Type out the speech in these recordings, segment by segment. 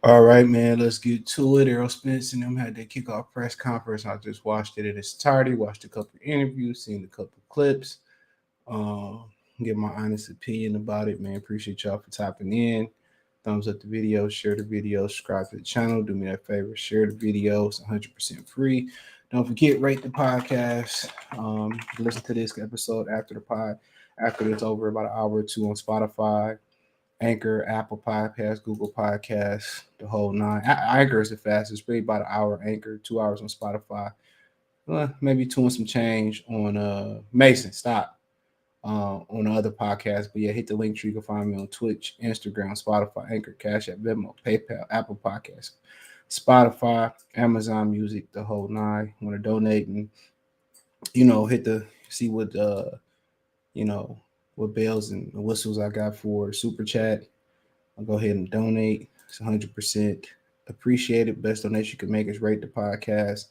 All right, man, let's get to it. Errol Spence and them had their kickoff press conference. I just watched it in its entirety, watched a couple of interviews, seen a couple of clips. Um, Give my honest opinion about it, man. Appreciate y'all for tapping in. Thumbs up the video, share the video, subscribe to the channel. Do me that favor, share the videos, 100% free. Don't forget, rate the podcast. Listen to this episode after the pod, after it's over, about an hour or two on Spotify, Anchor, Apple Podcasts, Google Podcasts, the whole nine. Anchor is the fastest, really about an hour. Anchor, 2 hours on Spotify, maybe two and some change on Mason. Stop on the other podcasts. But yeah, hit the link tree. You can find me on Twitch, Instagram, Spotify, Anchor, Cash App, Venmo, PayPal, Apple Podcasts, Spotify, Amazon Music, the whole nine. Want to donate and hit the see what you know what bells and whistles I got for super chat. I'll go ahead and donate. It's 100% appreciated. Best donation you can make is rate the podcast,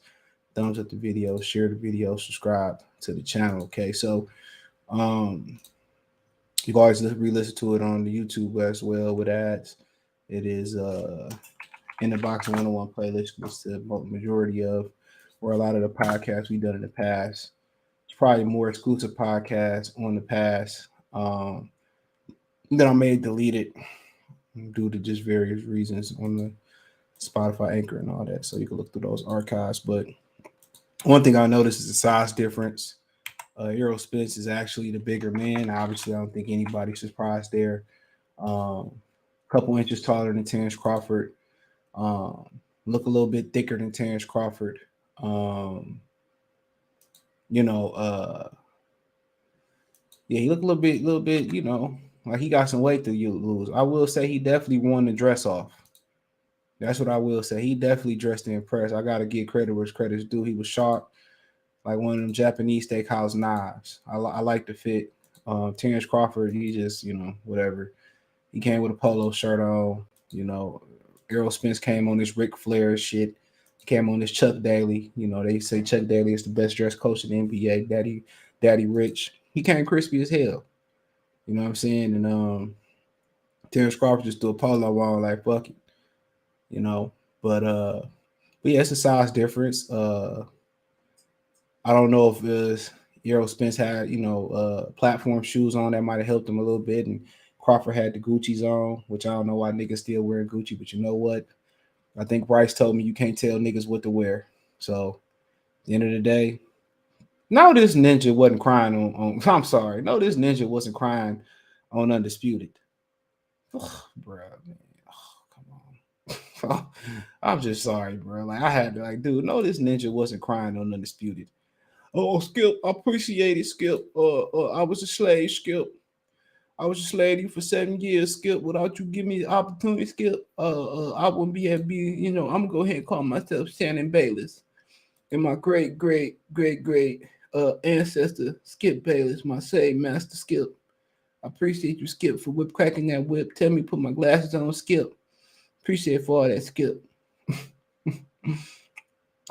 thumbs up the video, share the video, subscribe to the channel. Okay, so um, you can always re-listen to it on the YouTube as well with ads. It is in the Boxing 101 playlist. It's the majority of or a lot of the podcasts we've done in the past. It's probably more exclusive podcasts on the past that I may delete it due to just various reasons on the Spotify Anchor and all that. So you can look through those archives. But one thing I noticed is the size difference. Errol Spence is actually the bigger man. Obviously, I don't think anybody's surprised there. Couple inches taller than Terence Crawford. Look a little bit thicker than Terence Crawford. You know, yeah, he looked a little bit, like he got some weight to lose. I will say he definitely won the dress off. That's what I will say. He definitely dressed to impress. I gotta give credit where credit's due. He was sharp, like one of them Japanese steakhouse knives. I like the fit. Terence Crawford, he just, whatever. He came with a polo shirt on. Errol Spence came on this Ric Flair shit. He came on this Chuck Daly. They say Chuck Daly is the best dressed coach in the NBA. Daddy Rich. He came crispy as hell. You know what I'm saying? And Terence Crawford just threw a polo on like fuck it. But yeah, it's a size difference. I don't know if Errol Spence had, platform shoes on that might have helped him a little bit, and Crawford had the Gucci's on, which I don't know why niggas still wearing Gucci, but you know what? I think Bryce told me you can't tell niggas what to wear. So at the end of the day, no, this ninja wasn't crying on I'm sorry. No, this ninja wasn't crying on Undisputed. Ugh, bro, man. Oh, come on. I'm just sorry, bro. Like I had to dude, this ninja wasn't crying on Undisputed. Oh, Skip, I appreciate it, Skip. I was a slave, Skip. I was a slave to you for 7 years, Skip. Without you giving me the opportunity, Skip, I wouldn't be able to be, I'm gonna go ahead and call myself Shannon Bayless. And my great ancestor, Skip Bayless, my saved master Skip. I appreciate you, Skip, for cracking that whip. Tell me to put my glasses on, Skip. Appreciate for all that, Skip.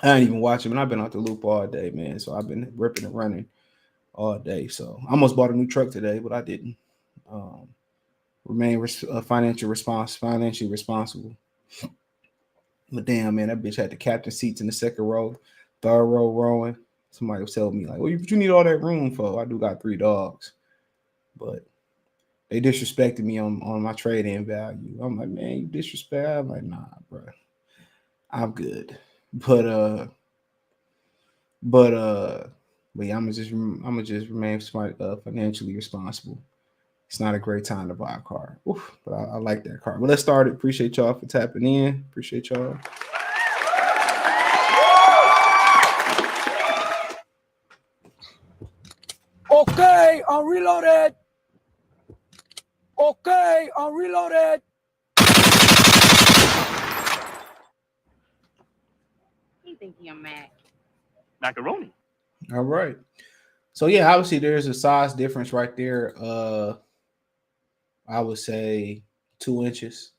I ain't even watching, and I've been out the loop all day, man. So I've been ripping and running all day. So I almost bought a new truck today, but I didn't. Remain financially responsible. But damn, man, that bitch had the captain seats in the second row, third row rowing. Somebody was telling me like, "Well, what you need all that room for?" I do got 3 dogs, but they disrespected me on my trade-in value. I'm like, man, you disrespect. I'm like, nah, bro, I'm good. But yeah, I'm gonna just remain financially responsible. It's not a great time to buy a car. Oof, but I like that car. But let's start it. Appreciate y'all for tapping in. Appreciate y'all. Okay, I'm reloaded. Okay, I'm reloaded. He think he a Mac. Macaroni. All right. So yeah, obviously there's a size difference right there. I would say 2 inches.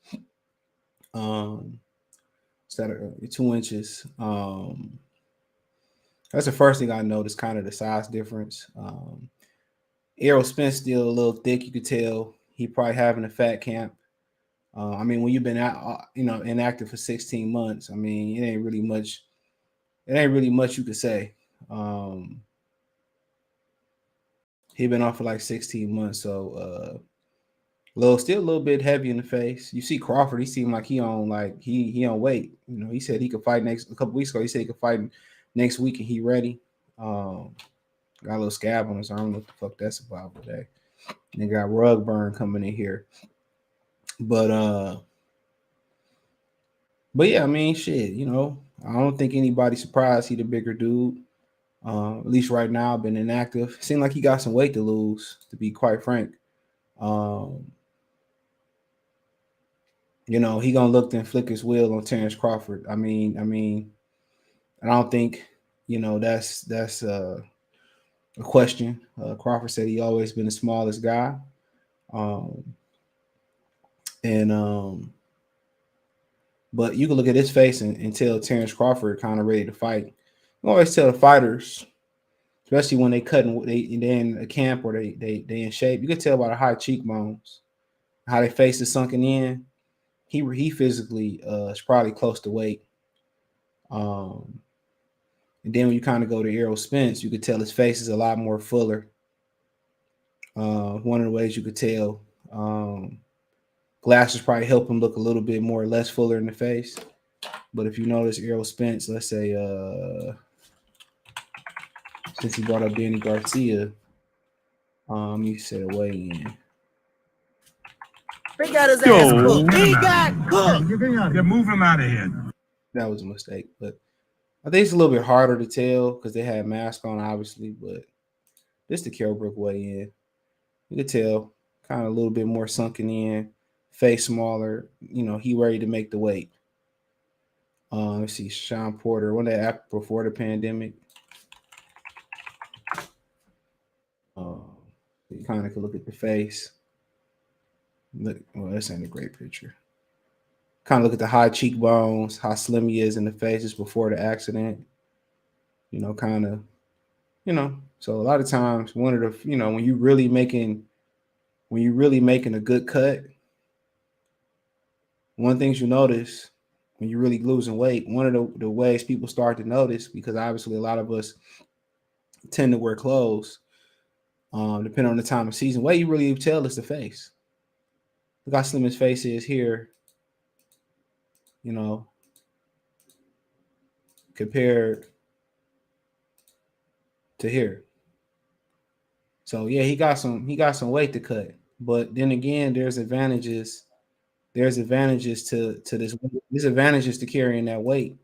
Instead of 2 inches. That's the first thing I noticed, kind of the size difference. Errol Spence still a little thick. You could tell he probably having a fat camp. I mean, when you've been out, inactive for 16 months, I mean, it ain't really much. It ain't really much you could say. He been off for like 16 months, so still a little bit heavy in the face. You see Crawford, he seemed like he on weight. He said he could fight a couple weeks ago. He said he could fight next week and he ready. Got a little scab on his arm. I don't know what the fuck that's about today. And they got rug burn coming in here. But yeah, I mean, shit, I don't think anybody's surprised he the bigger dude. At least right now, been inactive. Seemed like he got some weight to lose, to be quite frank. He gonna look to flick his wheel on Terence Crawford. I don't think that's a question. Crawford said he always been the smallest guy, but you can look at his face and tell Terence Crawford kind of ready to fight. I always tell the fighters, especially when they in a camp or they in shape, you can tell by the high cheekbones, how their face is sunken in. He physically is probably close to weight. And then when you kind of go to Errol Spence, you could tell his face is a lot more fuller. One of the ways you could tell, glasses probably help him look a little bit more or less fuller in the face. But if you notice Errol Spence, let's say, since he brought up Danny Garcia, you said weigh in. He got his ass cooked. He got cooked. Yeah, move him out of here. That was a mistake, but I think it's a little bit harder to tell because they had masks on, obviously. But this the Kell Brook weigh in. You could tell kind of a little bit more sunken in, face smaller. He ready to make the weight. Let's see, Sean Porter. When that before the pandemic. You kind of could look at the face. Look, well, this ain't a great picture. Kind of look at the high cheekbones, how slim he is in the face just before the accident. So a lot of times one of the, when you really making a good cut, one thing you notice when you're really losing weight, one of the ways people start to notice, because obviously a lot of us tend to wear clothes, depending on the time of season, way you really tell is the face. Look how slim his face is here, compared to here. So yeah, he got some weight to cut. But then again, there's advantages to this. There's advantages to carrying that weight.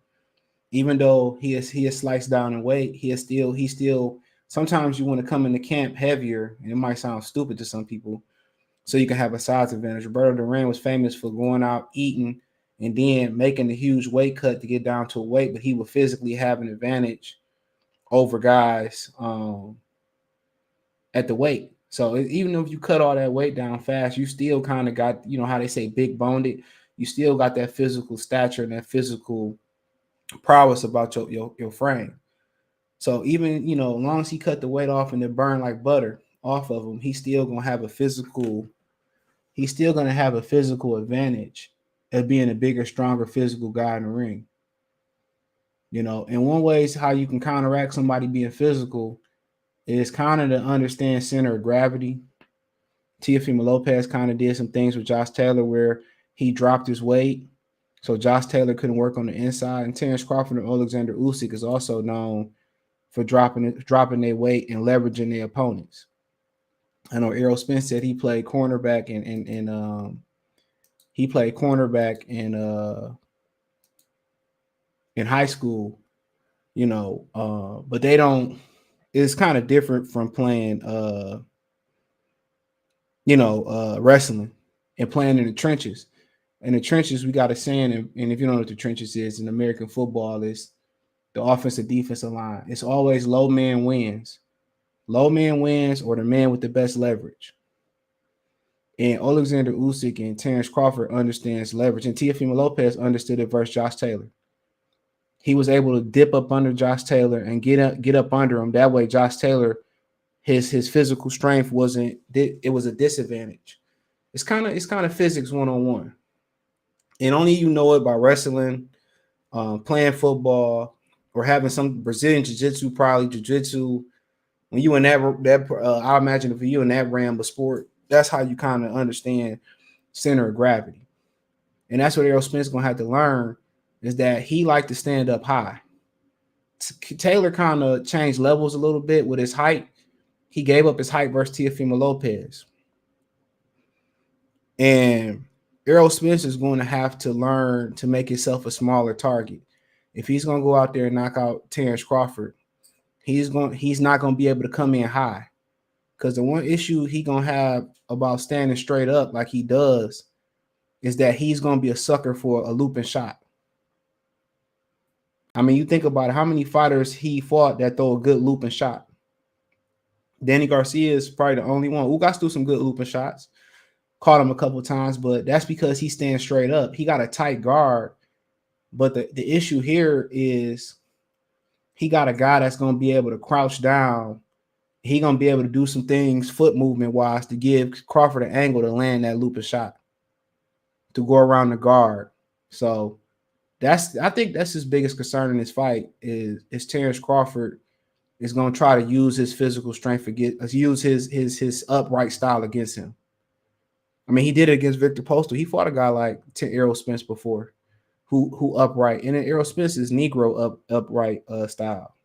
Even though he is sliced down in weight, he still sometimes you want to come into camp heavier, and it might sound stupid to some people, so you can have a size advantage. Roberto Duran was famous for going out eating and then making a huge weight cut to get down to a weight, but he would physically have an advantage over guys at the weight. So even if you cut all that weight down fast, you still kind of got, how they say big boned it. You still got that physical stature and that physical prowess about your frame. So even, as long as he cut the weight off and it burned like butter off of him, he's still going to have a physical advantage of being a bigger, stronger physical guy in the ring. And one way is how you can counteract somebody being physical is kind of to understand center of gravity. Teofimo Lopez kind of did some things with Josh Taylor where he dropped his weight, so Josh Taylor couldn't work on the inside. And Terence Crawford and Alexander Usyk is also known for dropping their weight and leveraging their opponents. I know Errol Spence said he played cornerback and he played cornerback in high school, but they don't. It's kind of different from playing, wrestling and playing in the trenches. In the trenches, we got a saying, and if you don't know what the trenches is in American football, is the offensive defensive line. It's always low man wins. Low man wins, or the man with the best leverage. And Alexander Usyk and Terence Crawford understands leverage, and Teofimo Lopez understood it versus Josh Taylor. He was able to dip up under Josh Taylor and get up under him. That way, Josh Taylor, his physical strength was a disadvantage. It's kind of physics 101. And only you know it by wrestling, playing football, or having some Brazilian jiu-jitsu, probably jiu-jitsu. When you in I imagine if you in that realm of sport, that's how you kind of understand center of gravity. And that's what Errol Spence gonna have to learn, is that he like to stand up high. Taylor kind of changed levels a little bit with his height. He gave up his height versus Teofimo Lopez. And Errol Spence is going to have to learn to make himself a smaller target. If he's going to go out there and knock out Terence Crawford, he's not going to be able to come in high. Because the one issue he going to have about standing straight up like he does is that he's going to be a sucker for a looping shot. I mean, you think about it, how many fighters he fought that throw a good looping shot? Danny Garcia is probably the only one. Ugas threw some good looping shots. Caught him a couple of times, but that's because he stands straight up. He got a tight guard. But the issue here is he got a guy that's going to be able to crouch down. He going to be able to do some things foot movement wise to give Crawford an angle to land that looping shot, to go around the guard. So I think that's his biggest concern in this fight is Terence Crawford is going to try to use his physical strength use his upright style against him. I mean, he did it against Victor Postal. He fought a guy like Errol Spence before, who upright, and then Errol Spence is Negro upright style.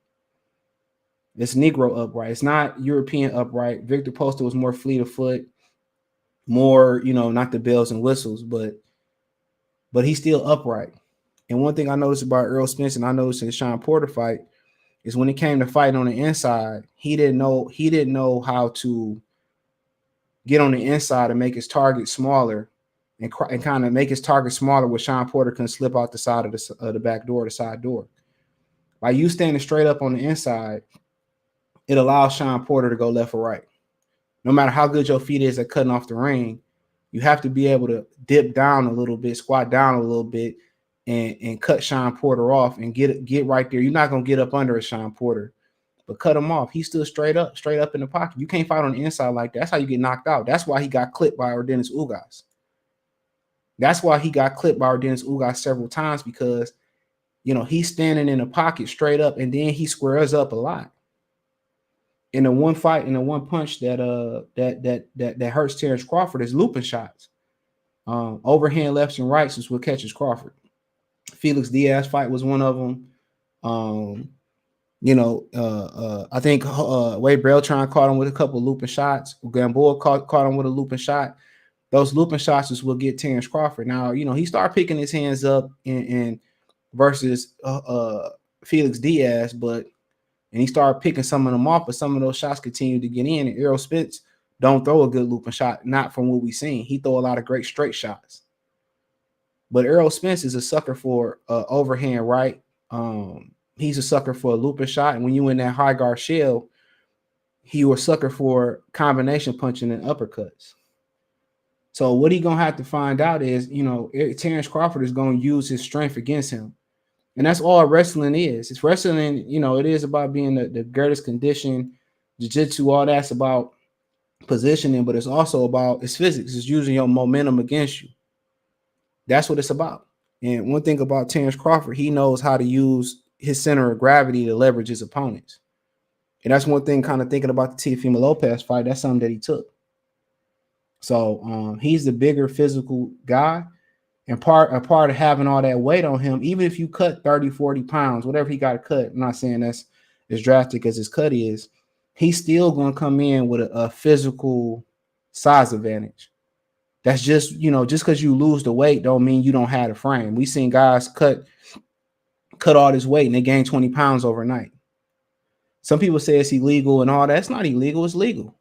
It's Negro upright. It's not European upright. Victor Postal was more fleet of foot, more, not the bells and whistles, but he's still upright. And one thing I noticed about Errol Spence, and I noticed in the Sean Porter fight, is when it came to fighting on the inside, he didn't know how to get on the inside and make his target smaller and kind of make his target smaller where Sean Porter can slip out the side of the back door, the side door. By you standing straight up on the inside, it allows Sean Porter to go left or right. No matter how good your feet is at cutting off the ring, you have to be able to dip down a little bit, squat down a little bit, and cut Sean Porter off and get right there. You're not going to get up under a Sean Porter, but cut him off. He stood straight up in the pocket. You can't fight on the inside like that. That's how you get knocked out. That's why he got clipped by Ordenis Ugas. That's why he got clipped by Ordenis Ugas several times, because he's standing in the pocket straight up, and then he squares up a lot. In the one fight, in the one punch that hurts Terence Crawford is looping shots. Overhand lefts and rights is what catches Crawford. Felix Diaz fight was one of them. I think Wade Beltran caught him with a couple of looping shots. Gamboa caught him with a looping shot. Those looping shots is what get Terence Crawford. Now, he started picking his hands up in versus Felix Diaz, and he started picking some of them off, but some of those shots continued to get in. And Errol Spence don't throw a good looping shot, not from what we've seen. He throw a lot of great straight shots. But Errol Spence is a sucker for overhand right. He's a sucker for a looping shot. And when you in that high guard shell, he was a sucker for combination punching and uppercuts. So what he going to have to find out is, Terence Crawford is going to use his strength against him. And that's all wrestling is. It's wrestling, it is about being the greatest condition, jiu-jitsu, all that's about positioning, but it's also about it's physics. It's using your momentum against you. That's what it's about. And one thing about Terence Crawford, he knows how to use his center of gravity to leverage his opponents. And that's one thing kind of thinking about the Teofimo Lopez fight. That's something that he took. So he's the bigger physical guy. And part of having all that weight on him, even if you cut 30, 40 pounds, whatever he got to cut, I'm not saying that's as drastic as his cut is, he's still going to come in with a physical size advantage. That's just, just because you lose the weight don't mean you don't have a frame. We've seen guys cut all this weight and they gain 20 pounds overnight. Some people say it's illegal and all that. It's not illegal. It's legal.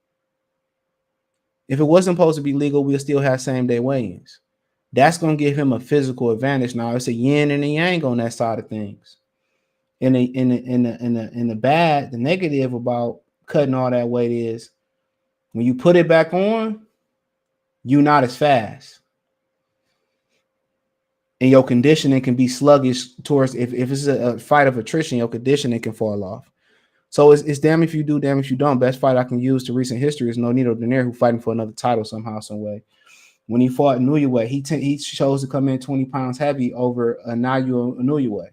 If it wasn't supposed to be legal, we'll still have same-day weigh-ins. That's going to give him a physical advantage. Now it's a yin and a yang on that side of things. In the bad, the negative about cutting all that weight is when you put it back on, you're not as fast. And your conditioning can be sluggish towards if it's a fight of attrition, your conditioning can fall off. So it's damn if you do, damn if you don't. Best fight I can use to recent history is Nonito Donaire, who fighting for another title somehow, some way. When he fought Inoue, he chose to come in 20 pounds heavy over Inoue.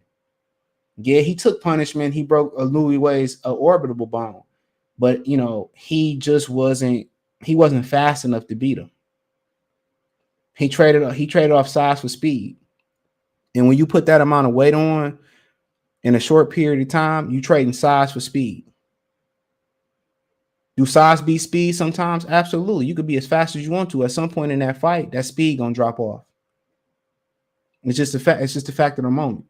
Yeah, he took punishment. He broke Louis' orbital bone, but he just wasn't fast enough to beat him. He traded off size for speed, and when you put that amount of weight on in a short period of time, you trading size for speed. Do size beat speed sometimes? Absolutely. You could be as fast as you want to. At some point in that fight, that speed gonna drop off. It's just a fact. It's just a fact of the moment.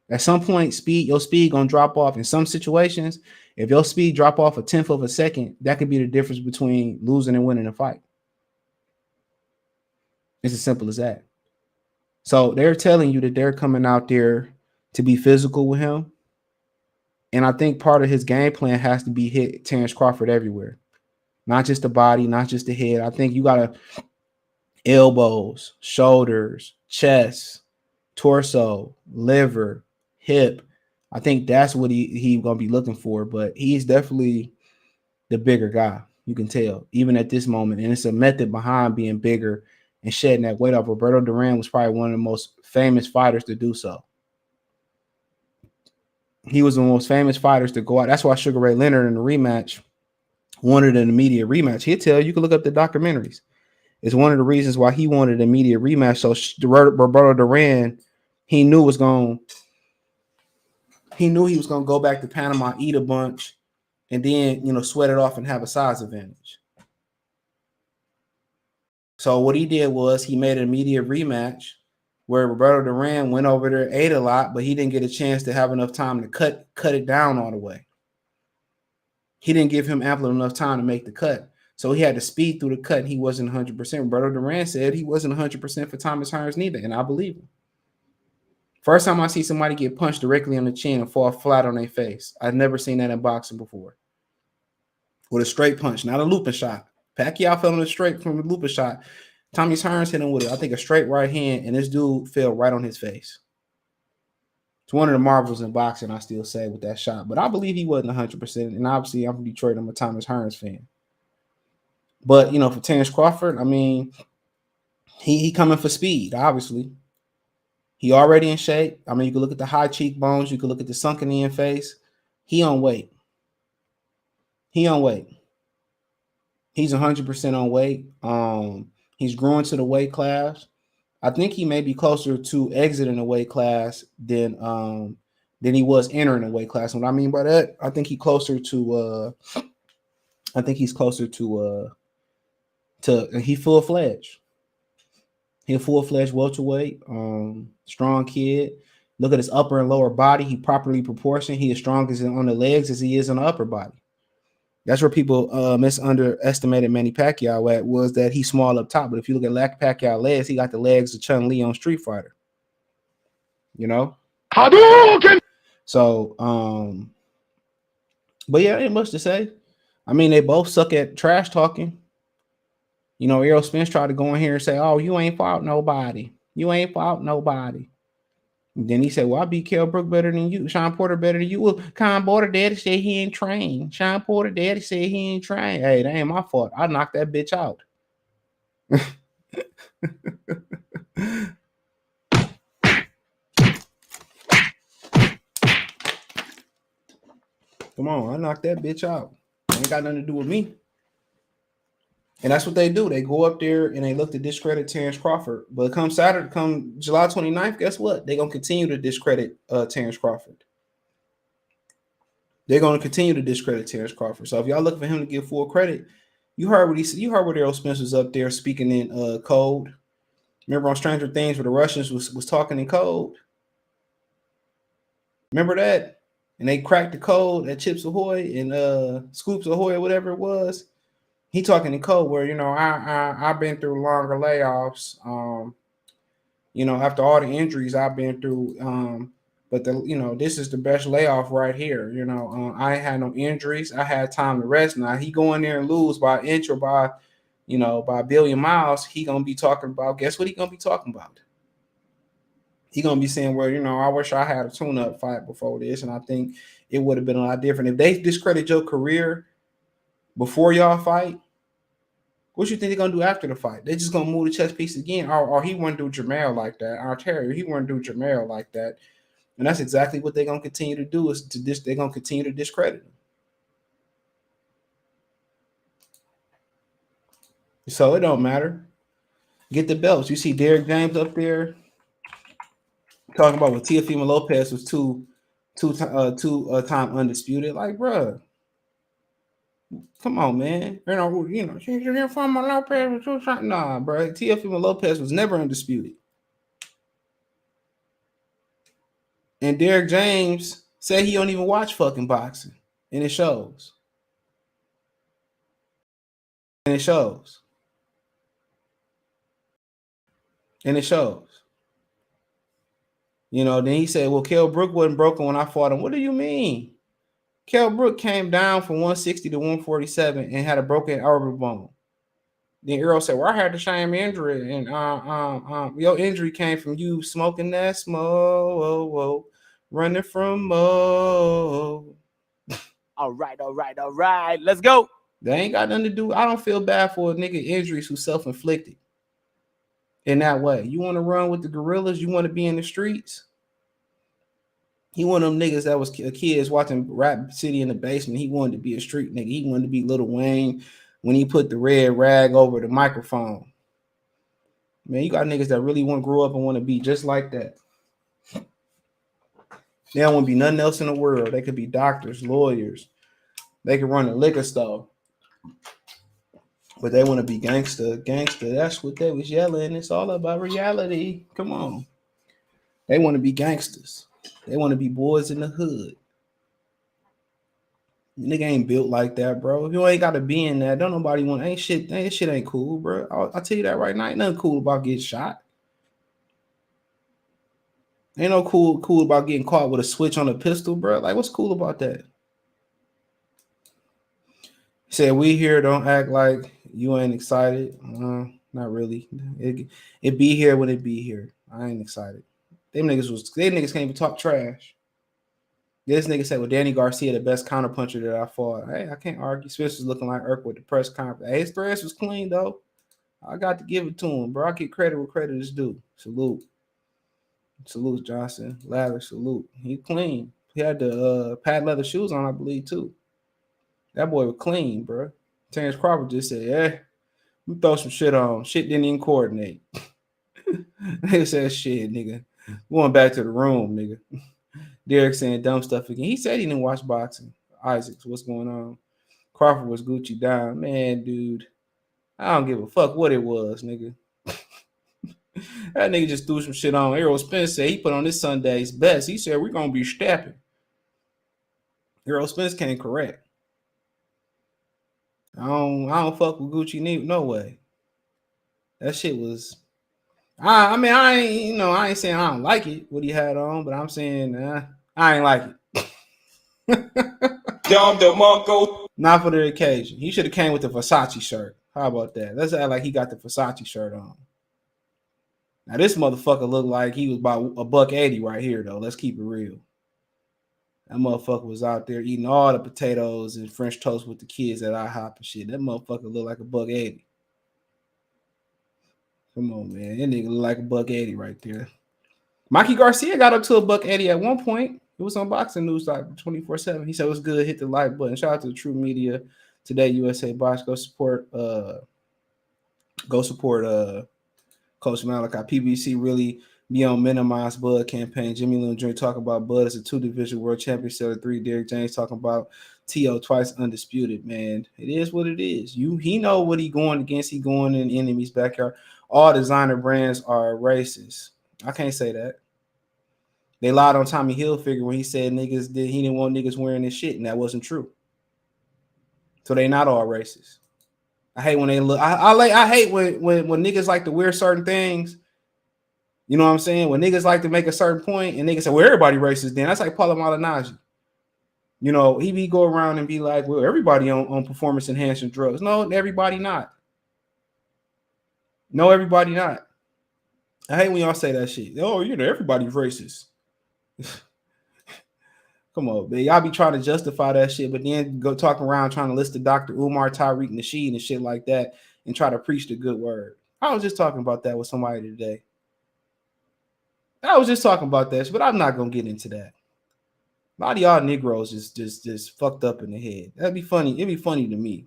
At some point, your speed gonna drop off. In some situations, if your speed drop off 1/10 of a second, that could be the difference between losing and winning a fight. It's as simple as that. So they're telling you that they're coming out there to be physical with him. And I think part of his game plan has to be hit Terence Crawford everywhere. Not just the body, not just the head. I think you gotta elbows, shoulders, chest, torso, liver, hip. I think that's what he gonna be looking for. But he's definitely the bigger guy. You can tell, even at this moment. And it's a method behind being bigger and shedding that weight off. Roberto Duran was probably one of the most famous fighters to do so. He was the most famous fighters to go out. That's why Sugar Ray Leonard in the rematch wanted an immediate rematch. He'll tell you can look up the documentaries. It's one of the reasons why he wanted an immediate rematch. So Roberto Duran, he knew he was going to go back to Panama, eat a bunch, and then sweat it off and have a size advantage. So what he did was he made an immediate rematch where Roberto Duran went over there, ate a lot, but he didn't get a chance to have enough time to cut it down all the way. He didn't give him ample enough time to make the cut. So he had to speed through the cut. And he wasn't 100%. Roberto Duran said he wasn't 100% for Thomas Hearns neither, and I believe him. First time I see somebody get punched directly on the chin and fall flat on their face. I've never seen that in boxing before. With a straight punch, not a looping shot. Pacquiao fell on the straight from a looping shot. Thomas Hearns hit him with, I think, a straight right hand, and this dude fell right on his face. It's one of the marvels in boxing, I still say, with that shot. But I believe he wasn't 100%. And obviously, I'm from Detroit. I'm a Thomas Hearns fan. But, for Terence Crawford, I mean, he coming for speed, obviously. He already in shape. I mean, you can look at the high cheekbones. You can look at the sunken in face. He on weight. He's 100% on weight. He's growing to the weight class. I think he may be closer to exiting the weight class than he was entering the weight class. And what I mean by that, I think he's closer to he full-fledged. He's a full-fledged welterweight, strong kid. Look at his upper and lower body. He properly proportioned. He is strong as on the legs as he is on the upper body. That's where people underestimated Manny Pacquiao at, was that he's small up top. But if you look at Pacquiao legs, he got the legs of Chun-Li on Street Fighter. Hadouken! So, but yeah, ain't much to say. I mean, they both suck at trash talking. Errol Spence tried to go in here and say, "Oh, you ain't fought nobody. You ain't fought nobody." And then he said, "Well, I beat Kell Brook better than you. Sean Porter better than you." Well, Con Porter daddy said he ain't trained. Sean Porter daddy said he ain't trained. Hey, that ain't my fault. I knocked that bitch out. Come on, I knocked that bitch out. Ain't got nothing to do with me. And that's what they do. They go up there and they look to discredit Terence Crawford. But come July 29th, guess what? They're going to continue to discredit Terence Crawford. They're going to continue to discredit Terence Crawford. So if y'all looking for him to give full credit, you heard what he said. You heard what Errol Spence was up there speaking in code. Remember on Stranger Things where the Russians was talking in code? Remember that? And they cracked the code at Chips Ahoy and Scoops Ahoy or whatever it was. He talking in code where, I've been through longer layoffs. After all the injuries I've been through, but this is the best layoff right here. I ain't had no injuries. I had time to rest. Now he go in there and lose by an inch or by a billion miles. He gonna be talking about. Guess what he gonna be talking about? He gonna be saying, well, I wish I had a tune-up fight before this, and I think it would have been a lot different if they discredit your career before y'all fight. What you think they're gonna do after the fight? They're just gonna move the chess piece again, or he wouldn't do Jamel like that. Our Terry, he wouldn't do Jamel like that, and that's exactly what they're gonna continue to do. Is to this, they're gonna continue to discredit him. So it don't matter. Get the belts. You see Derek James up there talking about what Teofimo Lopez was two-time undisputed. Like, bruh, come on, man. Teofimo Lopez was two-time. Nah, bro. Teofimo Lopez was never undisputed. And Derek James said he don't even watch fucking boxing. And it shows. And it shows. And it shows. You know, then he said, well, Kell Brook wasn't broken when I fought him. What do you mean? Kell Brook came down from 160 to 147 and had a broken orbital bone. Then Errol said, well, I had the same injury. And your injury came from you smoking that smoke, running from Mo. All right. Let's go. They ain't got nothing to do. I don't feel bad for a nigga injuries who self-inflicted in that way. You want to run with the gorillas? You want to be in the streets? He one of them niggas that was kids watching Rap City in the basement. He wanted to be a street nigga. He wanted to be Lil Wayne when he put the red rag over the microphone. Man, you got niggas that really want to grow up and want to be just like that. They don't want to be nothing else in the world. They could be doctors, lawyers. They could run a liquor store. But they want to be gangster. That's what they was yelling. It's all about reality. Come on. They want to be gangsters. They want to be boys in the hood. Nigga ain't built like that, bro. You ain't got to be in that. Don't nobody want. Ain't shit ain't cool, bro. I'll tell you that right now. Ain't nothing cool about getting shot. Ain't no cool about getting caught with a switch on a pistol, bro. Like, what's cool about that? He said, we here don't act like you ain't excited. Not really. It be here when it be here. I ain't excited. Them niggas can't even talk trash. This nigga said, well, Danny Garcia, the best counterpuncher that I fought. Hey, I can't argue. Smith was looking like Errol with the press conference. Hey, his threats was clean, though. I got to give it to him, bro. I get credit where credit is due. Salute. Salute, Johnson. Lavish, salute. He clean. He had the pad leather shoes on, I believe, too. That boy was clean, bro. Terence Crawford just said, yeah, we throw some shit on. Shit didn't even coordinate. Nigga said, shit, nigga. Going back to the room, nigga. Derek saying dumb stuff again. He said he didn't watch boxing. Isaacs, what's going on? Crawford was Gucci down. Man, dude, I don't give a fuck what it was, nigga. That nigga just threw some shit on. Errol Spence said he put on this Sunday's best. He said we're gonna be stepping. Errol Spence came correct. I don't fuck with Gucci no way. That shit was. I ain't saying I don't like it what he had on, but I'm saying I ain't like it. Not for the occasion. He should have came with the Versace shirt. How about that? Let's act like he got the Versace shirt on. Now this motherfucker looked like he was about $180 right here, though. Let's keep it real. That motherfucker was out there eating all the potatoes and French toast with the kids at IHOP and shit. That motherfucker looked like $180. Come on, man. That nigga look like $180 right there. Mikey Garcia got up to $180 at one point. It was on Boxing News like 24/7. He said it was good. Hit the like button. Shout out to the True Media Today, USA Box. Go support Coach Malachi. PBC really be on minimize Bud campaign. Jimmy Lynn Jr. talking about Bud as a 2-division world champion. Seller 3. Derek James talking about T.O. twice undisputed. Man, it is what it is. He know what he going against. He going in enemy's backyard. All designer brands are racist. I can't say that. They lied on Tommy Hilfiger when he said he didn't want niggas wearing this shit, and that wasn't true. So they not all racist. I hate when they look. I hate when niggas like to wear certain things. You know what I'm saying? When niggas like to make a certain point, and niggas say, "Well, everybody racist." Then that's like Paula Malignaggi. You know, he go around and be like, "Well, everybody on performance enhancing drugs." No, everybody not. No, everybody not. I hate when y'all say that shit. Oh, everybody's racist. Come on, man. Y'all be trying to justify that shit, but then go talk around trying to list the Dr. Umar Tariq Nasheed and shit like that. and try to preach the good word. I was just talking about that with somebody today. I was just talking about that, but I'm not gonna get into that. A lot of y'all Negroes just fucked up in the head. That'd be funny. It'd be funny to me.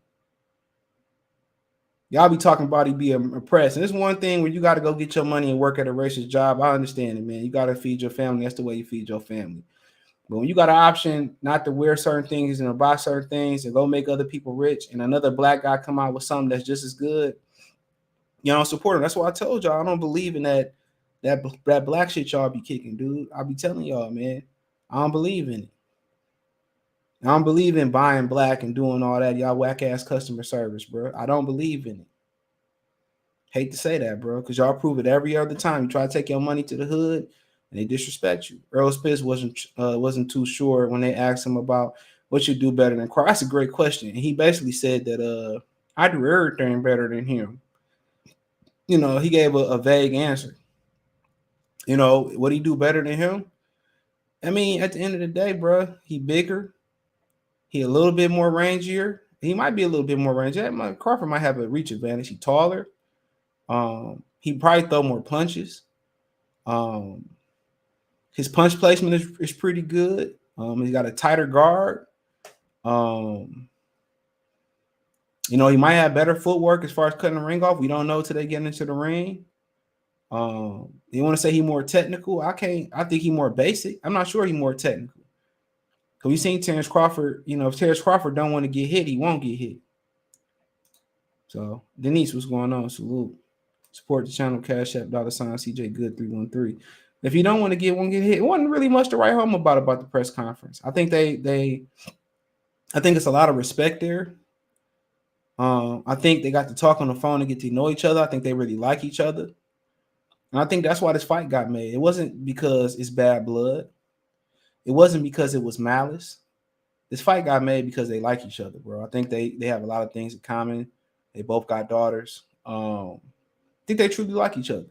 Y'all be talking about he be oppressed. And it's one thing where you got to go get your money and work at a racist job. I understand it, man. You got to feed your family. That's the way you feed your family. But when you got an option not to wear certain things and to buy certain things and go make other people rich, and another black guy come out with something that's just as good, you don't support him. That's why I told y'all I don't believe in that black shit y'all be kicking, dude. I be telling y'all, man, I don't believe in it. I don't believe in buying black and doing all that, y'all whack ass customer service, bro. I don't believe in it. Hate to say that, bro, because y'all prove it every other time. You try to take your money to the hood and they disrespect you. Errol Spence wasn't too sure when they asked him about what you do better than Crawford. That's a great question. And he basically said that I do everything better than him. You know, he gave a vague answer. You know, what he do better than him? I mean, at the end of the day, bro, he bigger. He a little bit more rangier. He might be a little bit more rangier. Crawford might have a reach advantage. He taller. He probably throw more punches. His punch placement is pretty good. He's got a tighter guard. You know, he might have better footwork as far as cutting the ring off. We don't know till they get into the ring. You want to say he's more technical? I think he's more basic. I'm not sure he's more technical. Because we've seen Terence Crawford, you know, if Terence Crawford don't want to get hit, he won't get hit. So, Denise, what's going on? Salute. Support the channel, Cash App, $ CJ Good 313. If you don't want to get hit, it wasn't really much to write home about the press conference. I think I think it's a lot of respect there. I think they got to talk on the phone and get to know each other. I think they really like each other. And I think that's why this fight got made. It wasn't because it's bad blood. It wasn't because it was malice. This fight got made because they like each other, bro. I think they have a lot of things in common. They both got daughters. I think they truly like each other.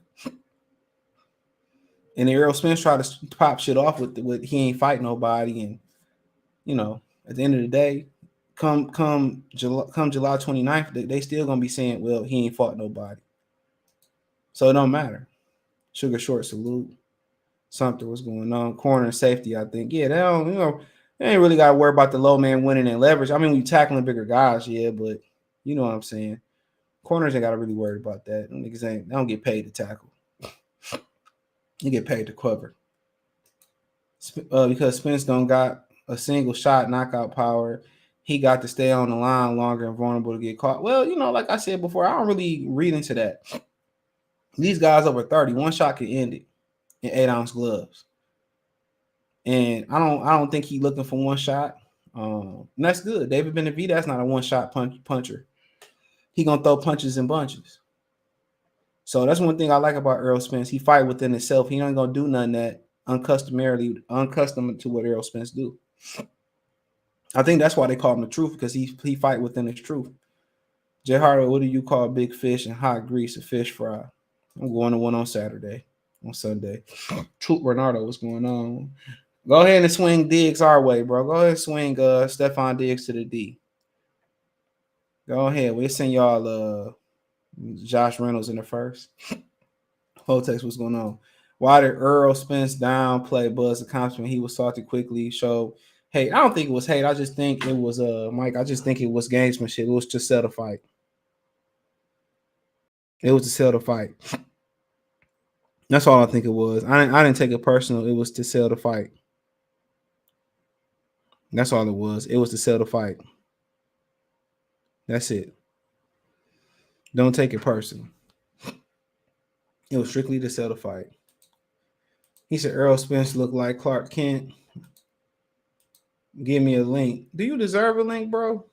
And Errol Spence tried to pop shit off with he ain't fight nobody. And, you know, at the end of the day, come July 29th, they still going to be saying, well, he ain't fought nobody. So it don't matter. Sugar Short, salute. Something was going on. Corner safety, I think. Yeah, they ain't really got to worry about the low man winning and leverage. I mean, we tackling bigger guys, yeah, but you know what I'm saying. Corners ain't got to really worry about that. Niggas they don't get paid to tackle. You get paid to cover. Because Spence don't got a single shot knockout power. He got to stay on the line longer and vulnerable to get caught. Well, you know, like I said before, I don't really read into that. These guys over 30, one shot can end it in 8-ounce gloves. And I don't think he's looking for one shot. And that's good. David Benavidez not a one-shot puncher. He gonna throw punches in bunches. So that's one thing I like about Errol Spence. He fight within himself. He ain't gonna do nothing that unaccustomed to what Errol Spence do. I think that's why they call him the Truth, because he fight within his truth. Jay Harder, what do you call big fish and hot grease a fish fry? I'm going to one on Sunday. Truth Bernardo, what's going on? Go ahead and swing Diggs our way, bro. Go ahead and swing Stephon Diggs to the D. Go ahead. We'll send y'all Josh Reynolds in the first. Hotex, what's going on? Why did Errol Spence downplay Buzz accomplishment? He was salty quickly. Showed hate. I don't think it was hate. I just think it was Mike. I just think it was gamesmanship. It was to sell the fight. It was to sell the fight. That's all I think it was. I didn't take it personal. It was to sell the fight. That's all it was. It was to sell the fight. That's it. Don't take it personal. It was strictly to sell the fight. He said Errol Spence looked like Clark Kent. Give me a link. Do you deserve a link, bro?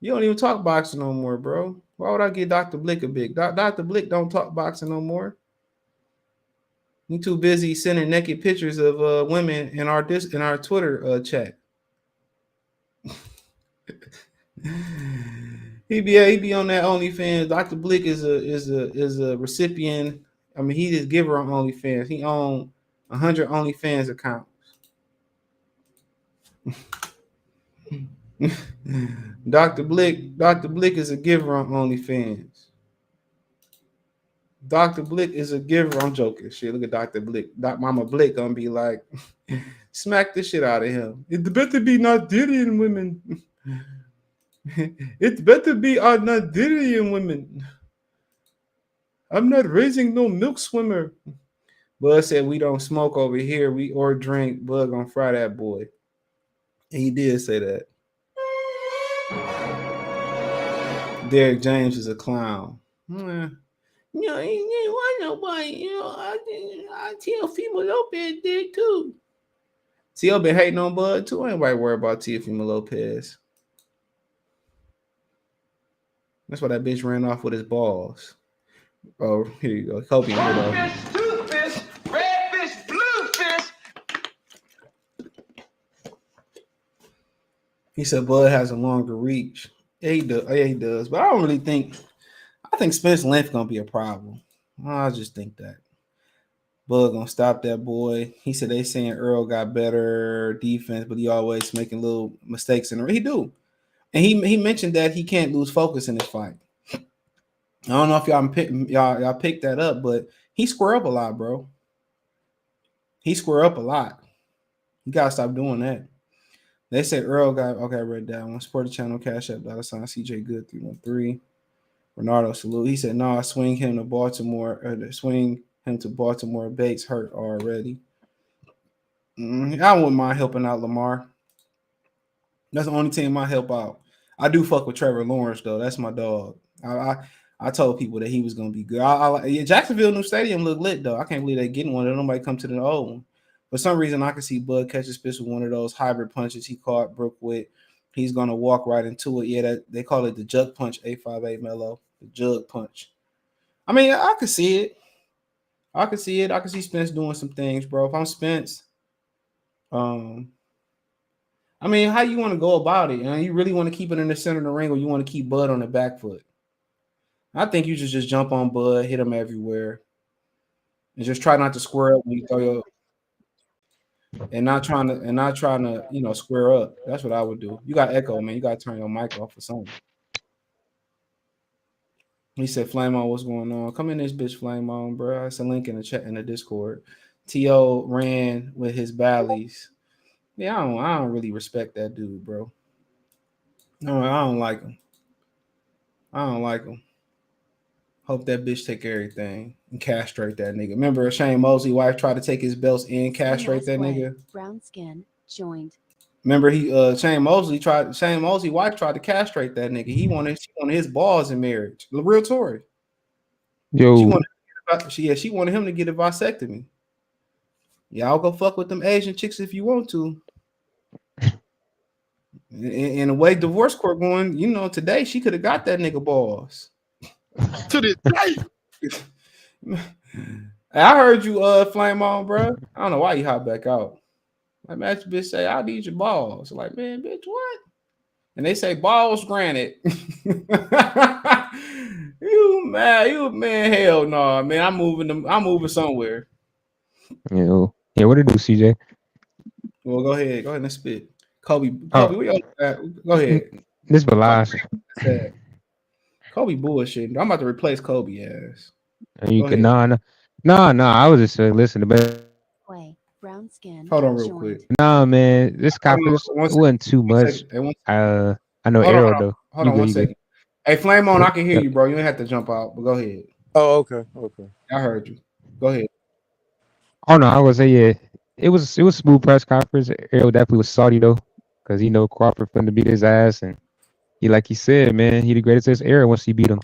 You don't even talk boxing no more, bro. Why would I give Dr. Blick a big? Dr. Blick don't talk boxing no more. You too busy sending naked pictures of women in our Twitter chat. he be on that OnlyFans. Dr. Blick is a recipient. I mean, he just giver on OnlyFans. He own 100 OnlyFans accounts. Dr. Blick is a giver on OnlyFans. Dr. Blick is a giver. I'm joking. Shit, look at Dr. Blick. Mama Blick gonna be like, smack the shit out of him. It better be Nigerian women. It better be our Nigerian women. I'm not raising no milk swimmer. Bud said we don't smoke over here. We or drink. Bud gonna fry that boy. And he did say that. Derek James is a clown. No, he didn't want nobody. I tell Fema Lopez did too. T.O. been hating on Bud too. Ain't nobody worry about Fema Lopez. That's why that bitch ran off with his balls. Oh, here you go. Kobe. Fish, toothfish, redfish, bluefish. He said Bud has a longer reach. Yeah, he does. Yeah, he does. But I don't really think. I think Spence length gonna be a problem. I just think that Bud gonna stop that boy. He said they saying Errol got better defense, but he always making little mistakes in the. He do, and he mentioned that he can't lose focus in this fight. I don't know if y'all picked that up, but he square up a lot, bro. He square up a lot. You gotta stop doing that. They say Errol got okay. I read that one. Sport Channel Cash App $ CJ Good 313. Ronaldo salute. He said, "No, swing him to Baltimore. Swing him to Baltimore. Bates hurt already." I wouldn't mind helping out Lamar. That's the only team I help out. I do fuck with Trevor Lawrence though. That's my dog. I told people that he was gonna be good. Jacksonville new stadium look lit though. I can't believe they getting one. Nobody come to the old one. For some reason, I can see Bud catch his fist with one of those hybrid punches he caught Brooke with. He's gonna walk right into it. Yeah, they call it the jug punch. 858 Mello, the jug punch. I mean, I could see it. I could see Spence doing some things, bro. If I'm Spence, I mean, how you want to go about it? You really want to keep it in the center of the ring, or you want to keep Bud on the back foot? I think you should just jump on Bud, hit him everywhere, and just try not to square up when you throw your. And not trying to, square up. That's what I would do. You got echo, man. You got to turn your mic off or something. He said, "Flame on, what's going on? Come in this bitch, Flame on, bro." It's a link in the chat in the Discord. T.O. ran with his ballies. Yeah, I don't really respect that dude, bro. No, I don't like him. Hope that bitch take everything and castrate that nigga. Remember, Shane Mosley wife tried to take his belts and castrate that nigga. Brown skin joined. Remember, Shane Mosley wife tried to castrate that nigga. She wanted his balls in marriage. Real Tory. Yo, she wanted him to get a vasectomy. Y'all go fuck with them Asian chicks if you want to. In the way divorce court going, today she could have got that nigga balls. To this day. I heard you flame on, bro. I don't know why you hop back out. Like, man, bitch say, "I need your balls." Like, man, bitch, what? And they say, "Balls granted." You man, hell no, man. I'm moving somewhere. yo, yeah. What it do, CJ? Well, go ahead and spit. Kobe, where you at? Go ahead. This Balazs. Kobe bullshit. I'm about to replace Kobe ass. You can no. I was just listening to Way brown skin. Hold on real joined. quick. Nah, man. This coppers wasn't too much. I know Errol though. Hold on one second. Hey, Flame on. I can hear you, bro. You ain't have to jump out, but go ahead. Oh, okay. I heard you. Go ahead. Oh no, I was say yeah. It was smooth press conference. Errol definitely was salty though, because Crawford finna beat his ass, and like he said, man, he the greatest as era once he beat him.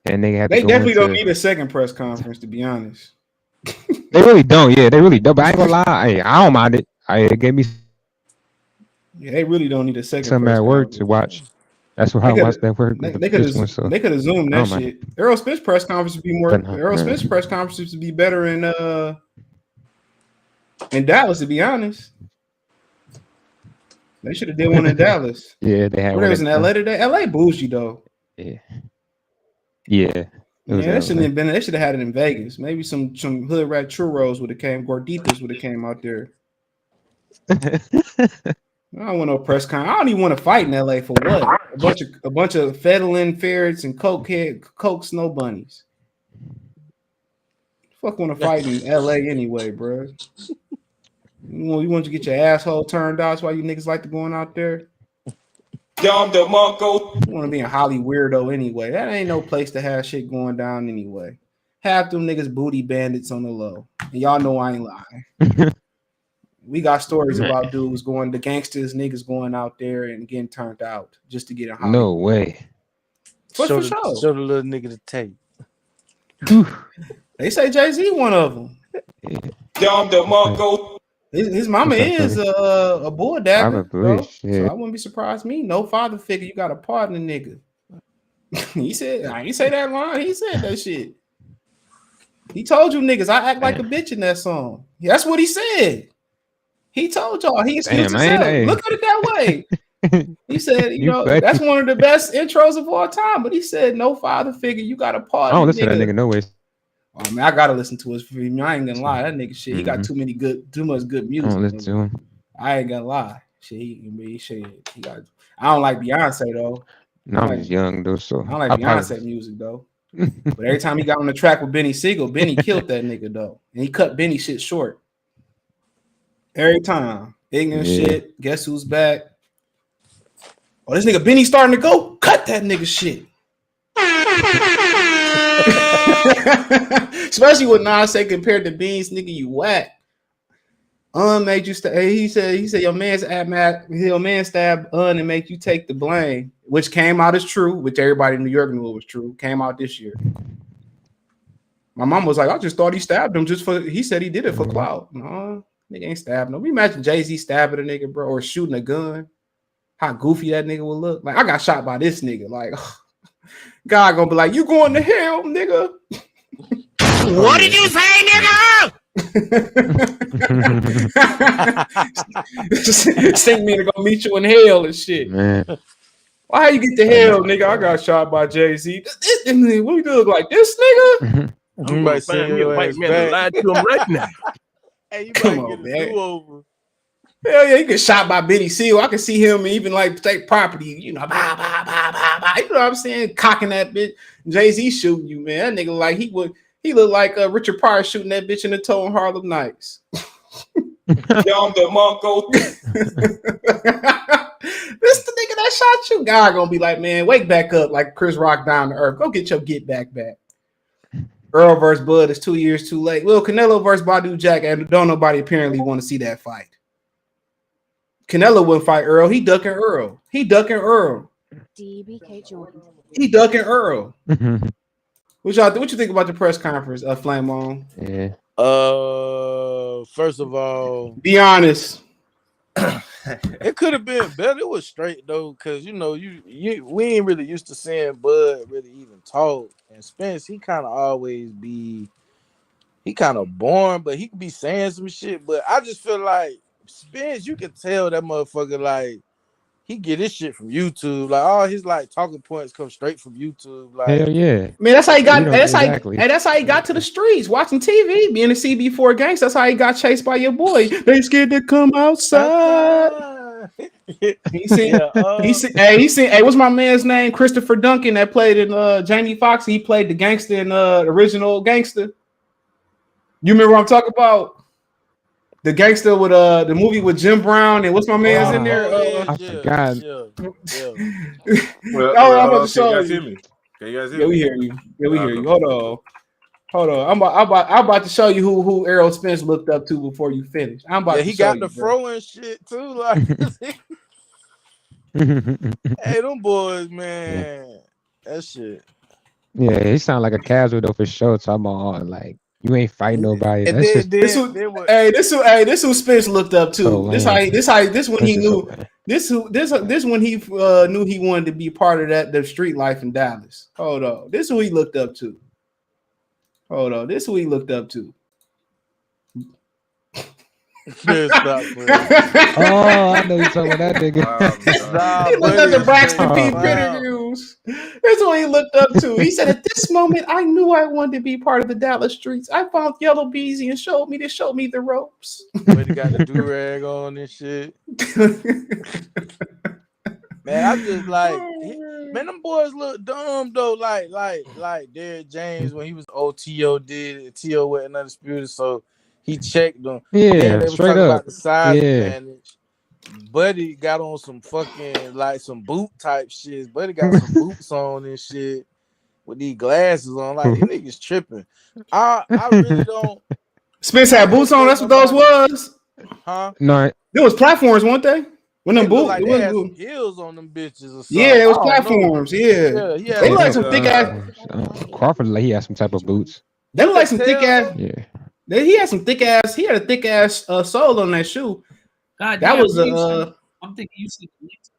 And they definitely don't need a second press conference, to be honest. They really don't. Yeah, they really don't. But I ain't gonna lie. I don't mind it. It gave me. Yeah, they really don't need a second. Some at work to watch. That's why I watched that work. They could have zoomed that shit. Errol Spence press conference would be more. Errol Spence press conferences would be better in Dallas, to be honest. They should have did one in Dallas. Yeah, they had. Where was in LA today? LA bougie though. Yeah. Yeah. They shouldn't have been. They should have had it in Vegas. Maybe some hood rat churros would have came. Gorditas would have came out there. I don't want no press con. I don't even want to fight in LA for what? A bunch of Fedlin ferrets and coke snow bunnies. Fuck want to fight in LA anyway, bro. You want to get your asshole turned out? That's why you niggas like to going out there. You want to be a Holly weirdo anyway. That ain't no place to have shit going down anyway. Half them niggas booty bandits on the low. And y'all know I ain't lying. We got stories about dudes the gangsters, niggas going out there and getting turned out just to get a Holly. No way. For sure. Show the little nigga the tape. They say Jay-Z one of them. His mama is a bull dagger, so I wouldn't be surprised. No father figure. You got a partner, nigga. He said, I ain't say that line. He said that shit. He told you niggas I act like a bitch in that song. That's what he said. He told y'all. He excused himself. Look at it that way. He said, that's one of the best intros of all time. But he said, no father figure. You got a partner. I don't listen to that nigga no way. Oh man, I gotta listen to his film. I ain't gonna lie, that nigga shit. He got too much good music. I don't listen to him. I ain't gonna lie. Shit, he got. I don't like Beyonce though. No, I'm just young though, so I don't like Beyonce music though. But every time he got on the track with Benny Siegel, Benny killed that nigga though, and he cut Benny shit short. Every time, ignorant shit. Guess who's back? Oh, this nigga Benny starting to go. Cut that nigga shit. Especially with Nas say compared to Beans, nigga, you whack. Made you he said your man stabbed and make you take the blame, which came out as true, which everybody in New York knew it was true. Came out this year. My mom was like, I just thought he stabbed him he said he did it for clout. No, nigga ain't stabbed no. We imagine Jay-Z stabbing a nigga, bro, or shooting a gun. How goofy that nigga would look. Like, I got shot by this nigga. Like, God gonna be like, you going to hell, nigga. What did you say, nigga? Send me to go meet you in hell and shit. Man. Why you get to hell, nigga? I got shot by Jay-Z. What we look like this nigga? You might say me a white man to lie to him right now. Hey, you Come might on, get a do-over. Hell yeah, you get shot by Benny Siegel. I can see him even like take property, bah, bah, bah, bah, bah. You know what I'm saying? Cocking that bitch. Jay-Z shooting you, man. That nigga like he looked like Richard Pryor shooting that bitch in the toe in Harlem Nights. This the nigga that shot you. God gonna be like, man, wake back up like Chris Rock down to earth. Go get your get back. Errol versus Bud is 2 years too late. Lil Canelo versus Badu Jack, and don't nobody apparently want to see that fight. Canelo wouldn't fight Errol. He ducking Errol. DBK joined. He ducking Errol. What you think about the press conference? Flame on. Yeah. First of all, be honest. It could have been better. It was straight though, because we ain't really used to seeing Bud really even talk. And Spence, he kind of always be, he kind of boring, but he could be saying some shit. But I just feel like Spence, you can tell that motherfucker like he get his shit from YouTube. Like all his like talking points come straight from YouTube. Like hell yeah. Man, that's how he got. That's how he got to the streets watching TV, being a CB4 gangster. That's how he got chased by your boy. They scared to come outside. He seen. Hey, what's my man's name? Christopher Duncan that played in Jamie Foxx. He played the gangster in original Gangster. You remember what I'm talking about? The gangster with the movie with Jim Brown and what's my man's in there? I forgot. Well, I'm about to show you. Can you guys hear me? Yeah, we hear you. Yeah, we hear you. Hold on. I'm about to show you who Errol Spence looked up to before you finish. I'm about. Yeah, he got the fro and shit too. Like, hey, them boys, man, that shit. Yeah, he sound like a casual though for sure. Talking about like. You ain't fighting nobody. And this who Spence looked up to. Oh, this when he knew this when he knew he wanted to be part of the street life in Dallas. Hold on. This who he looked up to. This who he looked up to. Oh, I know you're talking about that nigga. He looked at the Braxton P. Pettigrew. Rose. That's what he looked up to. He said, "At this moment, I knew I wanted to be part of the Dallas streets. I found Yellow Beezy and showed me the ropes." But he got the do rag on and shit. Man, I just like, man, them boys look dumb though. Like Derrick James when he was OTO did TO with Undisputed, so he checked them. Yeah, Then they were straight talking up. about the size Yeah. advantage. Buddy got on some fucking like some boot type shit. Buddy got some boots on and shit with these glasses on. Like these niggas tripping. I really don't. Spence had boots on. That's what those was. Huh? No, There was platforms, weren't they? When them They look boots, like it they wasn't had boot. some heels on them bitches or something. Yeah, it was I don't know. platforms. Yeah, Yeah, he had they look like some- some thick ass. Crawford, like he had some type of boots. They look like some thick ass. Yeah. He had some thick ass. He had a thick ass sole on that shoe. God, That damn, was I'm thinking you said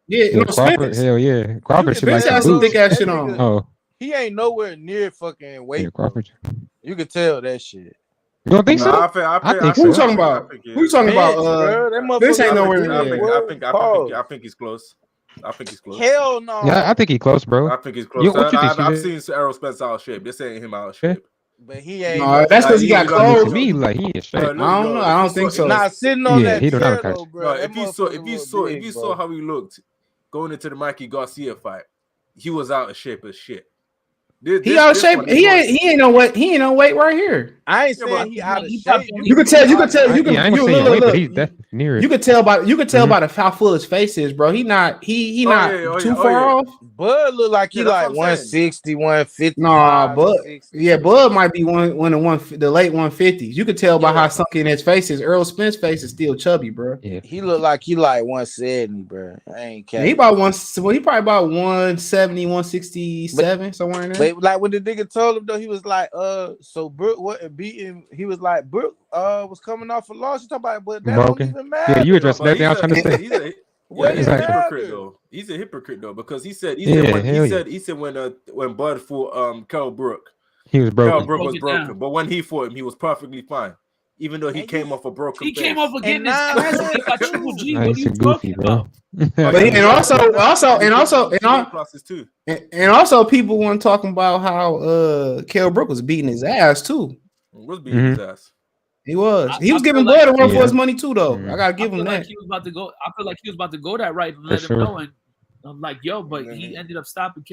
yeah. Yeah, No, Crawford, Spence. hell yeah. Crawford should like Spence had some some boots. thick ass That shit nigga- on. Oh, He ain't nowhere near fucking weight. yeah, Crawford. You could tell that shit. You don't think so? I think Who you so. talking about? Who you talking Bitch, about? bro, that This ain't motherfucker- nowhere I near. think he's close. I think he's close. Hell no. Yeah, I think he close, bro. I think he's close. You- what you think, I've CJ? seen Errol Spence out of shape. This ain't him out of shape. But he ain't. No, that's because he got To clothes. me, like he in shape. Bro, I don't know. I don't think so. Nah, sitting on Yeah, that he don't chair have a though, catch. bro. Bro, that if you motherfucker saw look big, how he looked going into the Mikey Garcia fight, he was out of shape as shit. He out of shape. He ain't no weight. He ain't no weight right here. I ain't Yeah, saying but he out of he shape. probably- You could tell. You could tell. Yeah, You can. I ain't You saying look, weight, but look, he's definitely near it. You could tell by Mhm. how full his face is, bro. He not. He Oh, not yeah, oh, too yeah, oh, far yeah. off. Bud look like he Yeah, that's like what I'm 160, 150. Nah, but 60. yeah, Bud might be the late 150s. You could tell by Yeah. how sunken his face is. Errol Spence's face is still chubby, bro. Yeah. He look like he like 170, bro. I ain't Yeah, capping. he about one. Well, he probably about 170, 167, somewhere in there. But like when the nigga told him though, he was like, so Brooke wasn't beating. He was like, Brooke was coming off a loss. You talking about, but that Broken. don't even matter. Yeah, you addressed But that thing I was trying to say. What he's it a Exactly. hypocrite matter? though. He's a hypocrite though because he said Yeah, hell yeah. he said when Bud fought Kell Brook, He was Kell broken. Brook was Broke it broken, down. but when he fought him, he was perfectly fine, even though he And came you- off a broken. He came face. off again. And His now- ass beat by Triple G. Nah, What are he's you too goofy, talking bro. about? But he, and also people weren't talking about how Kell Brook was beating his ass too. Was beating his ass. He was. I He was feel giving like- Bud a run for Yeah. his money too, though. Mhm. I gotta I give feel him like that. he was about to go. I feel like he was about to go that right and let him sure. know. And I'm like, yo, but he ended up stopping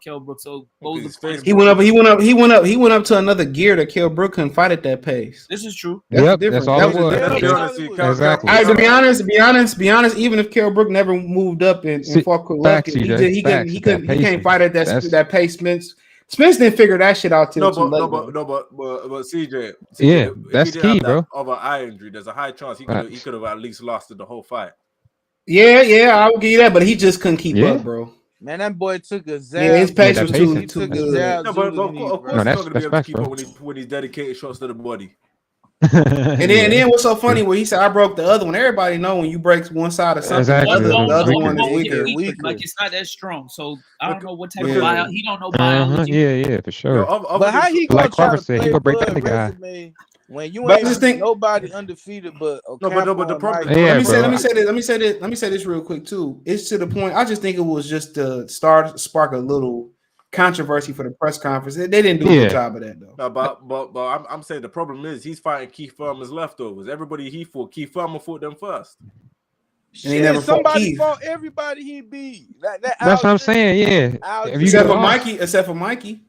Kell Brook. So what was His the point face- of- He went up to another gear that Kell Brook couldn't fight at that pace. This is true. That's Yep, the difference. that's all That it was was. the Let's be difference. honest, Exactly. All right, to be honest, even if Kell Brook never moved up and See, fought Golovkin, facts, he CJ, facts, he that can't fight at That's- that pace. Spence didn't figure that shit out till too late. But CJ, Yeah, if that's he didn't key, have bro. that other eye injury, there's a high chance he Facts. could have at least lost the whole fight. Yeah, I will give you that, but he just couldn't keep Yeah. up, bro. Man, that boy took a zap. Yeah, his pace was that too pacing. too He took a good. jab. No, but to of his knee, course bro. he's No, not that's- going to be that's able to facts, keep bro. up when he's dedicated shots to the body. And then what's so funny where he said I broke the other one. Everybody know when you break one side of something, Exactly. the other one is Bone weaker. get Weaker. Like it's not that strong. So I don't know what type Yeah. of bio. He don't know biology. Yeah, for sure. But how he But gonna like try Crawford to said, he play gonna break Bud that nigga eye. resume when you But I ain't just think- nobody undefeated but but the problem- Yeah, let me bro. say this real quick too. It's to the point. I just think it was just to spark a little controversy for the press conference. They didn't do a Yeah. good job of that though. No, but I'm saying the problem is he's fighting Keith Thurman's leftovers. Everybody he fought, Keith Thurman fought them first. And he never fought somebody Keith. fought everybody he beat. That's That's what I'm saying. Yeah. If you Except go for off- Mikey.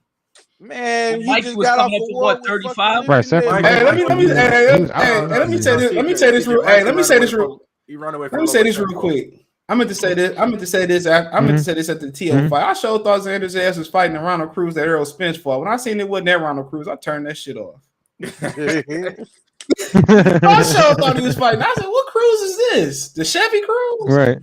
Man, he Mikey just was got off coming a up to war what, with 35? fucking Right, except for Lieutenant. Hey, let me He was out. let me say this real. Hey, let me say this real. He ran away Let from me say this real quick. I meant to say this. I meant to say this at the TL fight. I sure thought Xander's ass was fighting the Ronald Cruz that Errol Spence fought. When I seen it wasn't that Ronald Cruz, I turned that shit off. I sure thought he was fighting. I said, "What Cruz is this? The Chevy Cruz?" Right.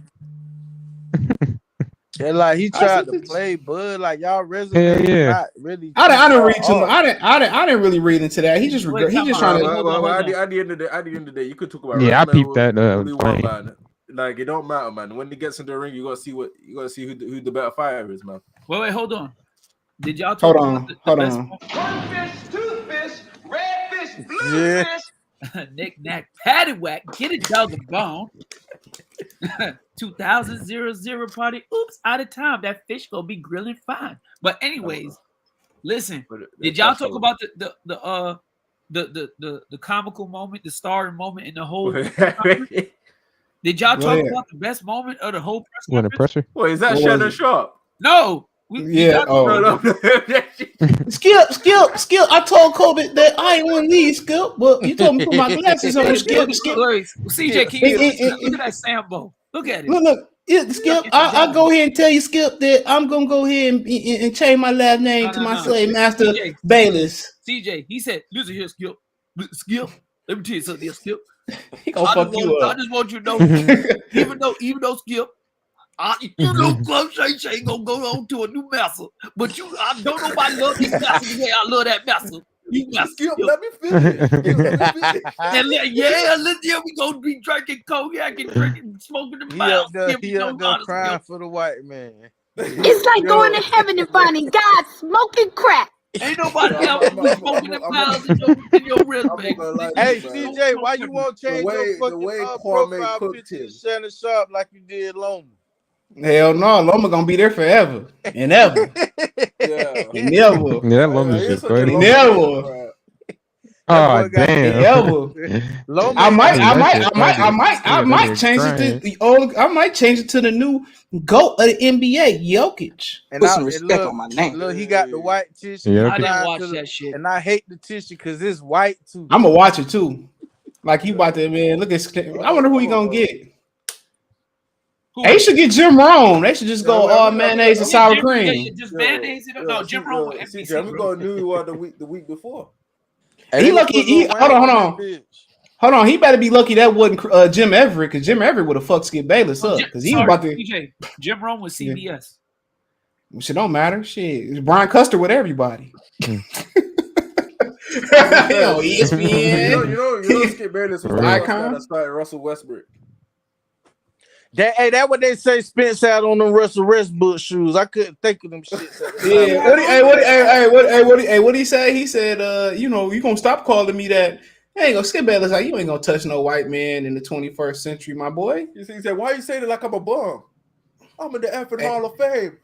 And like he I tried said to this- play Bud, like y'all resume Hell yeah. not really. I didn't read too Oh, much. I didn't really read into that. He just Wait, he just trying to. At the end of the day, you could talk about. Yeah, I resume peeped that, all you want, fight. man. Like it don't matter, man. When he gets into the ring, you gotta see who the better fighter is, man. Wait, hold on. Did y'all talk Hold on, about the hold best on. One fish, two fish, red fish, blue Yeah. fish. Knick knack, paddywhack, get it down the bone. 2000 party. Oops, out of time. That fish gonna be grilling fine. But anyways, listen. Did y'all talk about the comical moment, the starring moment in the whole? Did y'all talk about the best moment of the whole press When the conference? pressure? Wait, is that Shannon Sharp? No. Yeah. No. Skip. I told Kobe that I ain't want to leave, Skip, but you told me to put my glasses on. Skip. CJ, can you look at that Sambo? Look at it. Look. Yeah, Skip, I'll go ahead and tell you, Skip, that I'm gonna go ahead and change my last name to my slave master, CJ, Bayless. CJ, he said, "Listen here, Skip. Let me tell you something, here, Skip. He gonna fuck you up. I just want you to know, even though Skip, you know, Club Shay gonna go on to a new master, but I don't nobody love this master the way I love that master. You Skip, let me finish. And we gonna be drinking cognac and drinking, smoking the mouth. He up there crying for the white man. It's like going to heaven and finding God smoking crack. Ain't nobody else smoking the miles in your wrist, baby. Hey, CJ, why you won't change your fucking profile picture to Shannon Sharp like you did Loma? Hell no, Loma gonna be there forever and ever. And never. Yeah, that Loma shit funny. Never. Oh damn! I might change it to I might change it to the new GOAT of the NBA, Jokic. And put some respect on my name. Look, he got the white tissue. Yeah, I didn't watch that shit, and I hate the tissue because it's white too. I'm gonna watch it too. Like he about to, man. Look at. I wonder who he gonna get. They should get Jim Rome. They should just go all mayonnaise and sour cream. Just mayonnaise it. No, Jim Rome with NBC. We go to New York the week before. He lucky. Hold on. He better be lucky that wasn't Jim Everett, because Jim Everett would have fucked Skip Bayless up. Because he was about to. DJ, Jim Rome with CBS. Shit don't matter. Shit, it's Brian Custer with everybody. ESPN. You know, Skip Bayless was the icon that started Russell Westbrook. That what they say Spence had on them Russell Westbrook shoes. I couldn't think of them shit. Yeah. What he say? He said, you gonna stop calling me that. Hey, ain't gonna Skip Bayless like you ain't gonna touch no white man in the 21st century, my boy. He said, why you saying it like I'm a bum? I'm in the effing Hall of Fame.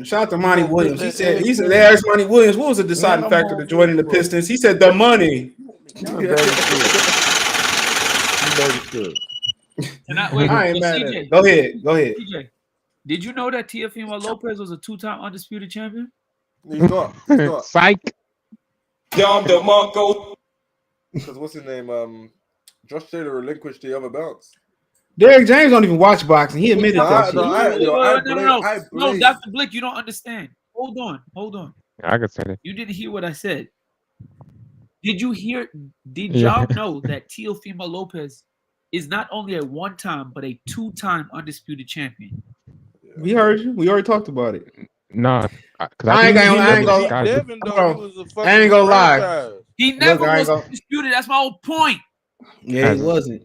Shout out to Monty Williams. He said they asked Monty Williams what was the deciding factor to joining the Pistons. He said the money. I ain't mad at it. Go ahead. CJ, did you know that Teofimo Lopez was a 2-time undisputed champion? He's not. Psych. John DeMarco. Because what's his name? Josh Taylor relinquished the other belts. Derek James don't even watch boxing. He admitted that. No, Dr. Blick, you don't understand. Hold on. I can say that. You didn't hear what I said. Did y'all know that Teofimo Lopez is not only a 1-time but a 2-time undisputed champion? We heard you. We already talked about it. Nah, I ain't gonna lie. He never was undisputed. That's my whole point. Yeah, he wasn't.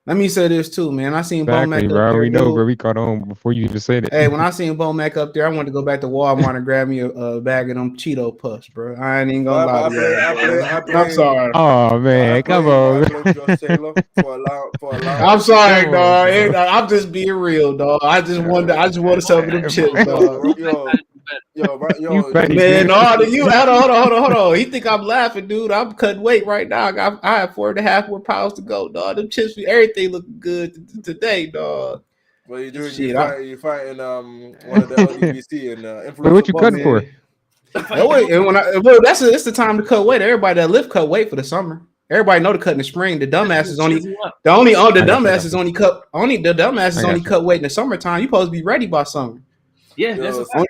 Let me say this too, man. I seen Bo Mac up there. We know, bro. We caught on before you even said it. Hey, when I seen Bo Mac up there, I wanted to go back to Walmart and grab me a bag of them Cheeto Puffs, bro. I ain't even gonna lie to you. I'm sorry. Oh man, come on. I'm sorry, dog. I'm just being real, dog. I just wanted some of them chips, dog. Man, hold on. He think I'm laughing, dude. I'm cutting weight right now. I have 4.5 more pounds to go, dog. Them chips, everything looking good today, dog. Well, you're doing. You're fighting one of the LDBC and what you cutting for? It's the time to cut weight. Everybody that lift cut weight for the summer. Everybody know to cut in the spring. The dumbasses only cut weight in the summertime. You supposed to be ready by summer. Yeah, that's a fact.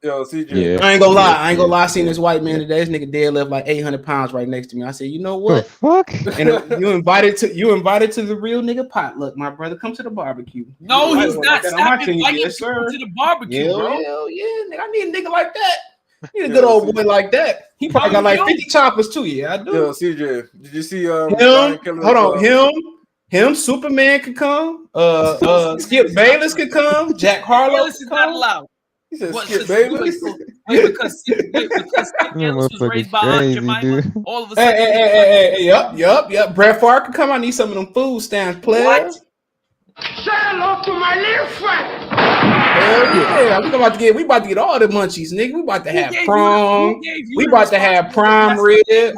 Yo, CJ. Yeah. I ain't gonna lie. I seen this white man today. This nigga deadlift like 800 pounds right next to me. I said, you know what? Fuck. And you invited to the real nigga potluck, my brother. Come to the barbecue. No, he's not. Stop inviting yes, people to the barbecue, bro. Hell yeah, nigga. I need a nigga like that. I need a good old boy like that. He probably got like 50 choppers too. Yeah, I do. Yo, CJ, did you see him? Hold on, him. Superman could come. Skip Bayless could come. Jack Harlow could come. Not allowed. He said Skip Bayless. because Ellis was raised by Aunt Crazy, Jemima. dude. All of a sudden, Hey, yup. Brett Favre can come out and eat some of them food stamps, player. What? Say hello to my little friend. Hell yeah, we about to get all the munchies, nigga. We about to have prom. We about to have prime rib.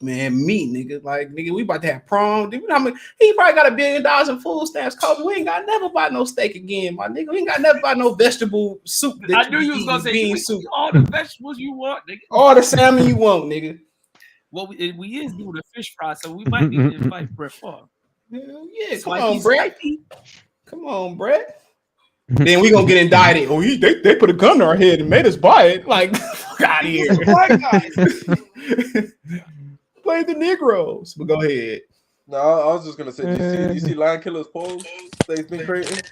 Man, me, nigga. Like, nigga, we about to have prom. Dude, how many, he probably got $1 billion in food stamps. Kobe, we ain't got never buy no steak again, my nigga. We ain't got never buy no vegetable soup. I knew you was gonna say bean soup. all the vegetables you want, nigga. All the salmon you want, nigga. Well, we is doing a fish fry, so we might need to invite Brett Favre. Hell yeah, come Swipey, on, Brett. swipey. Come on, Brett. Then we gonna get indicted. Oh, they put a gun to our head and made us buy it. Like, fuck out of here. Play the Negroes. But go ahead. No, I was just gonna say, do you see Lion Killer's polls they've been creating?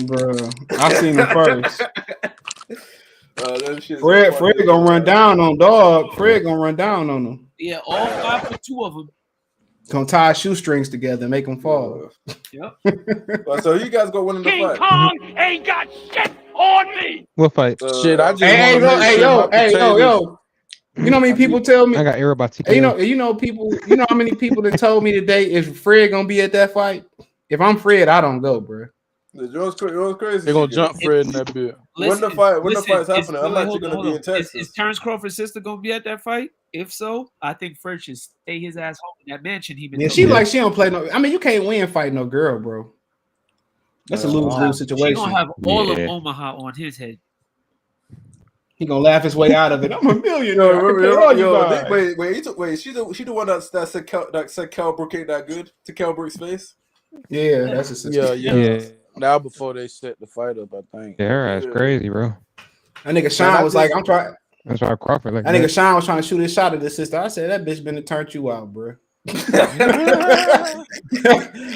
Bro, I seen them first. That shit's Fred gonna run down on dog. Fred gonna run down on them. Yeah, all 5 for 2 of them. Gonna tie shoestrings together and make them fall. Yep. So you guys go winning the King fight. Kong ain't got shit on me. What fight? Shit, I just Hey, wanna make sure my potatoes- yo. You know how many people tell me? I got Errol by TKO. Hey, you know people. You know how many people that told me today is Fred gonna be at that fight? If I'm Fred, I don't go, bro. It was crazy. They're gonna jump Fred in that bit. When the fight's happening, I'm actually gonna be in Texas. Is Terence Crawford's sister gonna be at that fight? If so, I think Fred should stay his ass home in that mansion. Yeah, she like she don't play no. I mean, you can't win fighting no girl, bro. That's a lose-lose situation. She gonna have all of Omaha on his head. He gonna laugh his way out of it. I'm a millionaire. Wait, she the one that said Cal Brook ain't that good to Cal Brook's face. Yeah, that's a sister. Yeah. Now before they set the fight up, I think. Yeah, her ass crazy, bro. That nigga Sean was like, I'm trying. That's why Crawford like that nigga Sean was trying to shoot his shot at his sister. I said that bitch been to turn you out, bro. For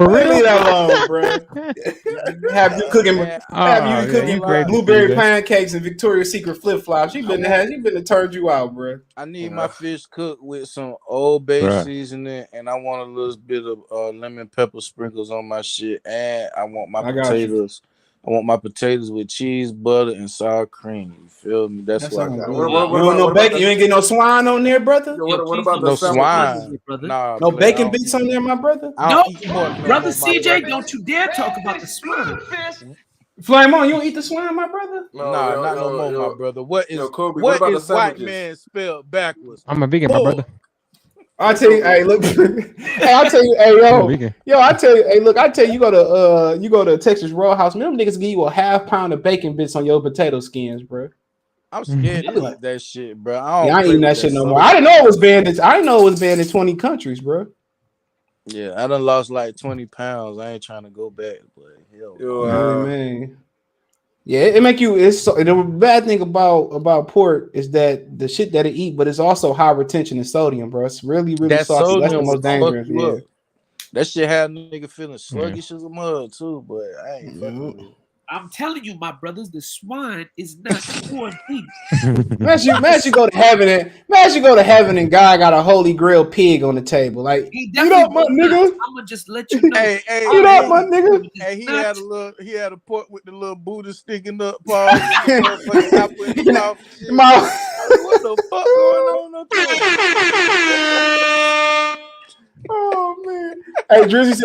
real, leave that alone, bro. Have you cooking blueberry pancakes and Victoria's Secret flip flops. She been to turn you out, bro. I need my fish cooked with some Old Bay seasoning, and I want a little bit of lemon pepper sprinkles on my shit, and I want my potatoes. I want my potatoes with cheese, butter, and sour cream. You feel me? That's what I got. You want no bacon? You ain't get no swine on there, brother? What about no swine? Nah, no bacon bits on there, my brother? No, brother CJ, don't you dare talk about the swine. Flame on, you don't eat the swine, my brother? Not no more, my brother. What is Kobe, what is white man spelled backwards? I'm a vegan, my brother. I'll tell you, hey, look, hey, I'll tell you, hey, I tell you, hey, look, I tell you, you go to Texas Roadhouse, man, them niggas give you a half pound of bacon bits on your potato skins, bro. I'm scared to eat that shit, bro. I ain't eating that shit no more. I didn't know it was banned. I didn't know it was banned in 20 countries, bro. Yeah, I done lost like 20 pounds. I ain't trying to go back, but man. Yeah, it make you. It's the bad thing about pork is that the shit that it eat, but it's also high retention in sodium, bro. It's really salty. That's the most dangerous. Yeah. That shit had a nigga feeling sluggish as a mud too, but I ain't fucking with it. I'm telling you, my brothers, the swine is not corned beef. Man, you go to heaven and God got a holy grail pig on the table. Like, eat up, my nigga. I'm gonna just let you know. Eat up, my nigga. Hey, he had a pork with the little booty sticking up, Paul. What the fuck going on up there? Oh man! Hey, Drizzy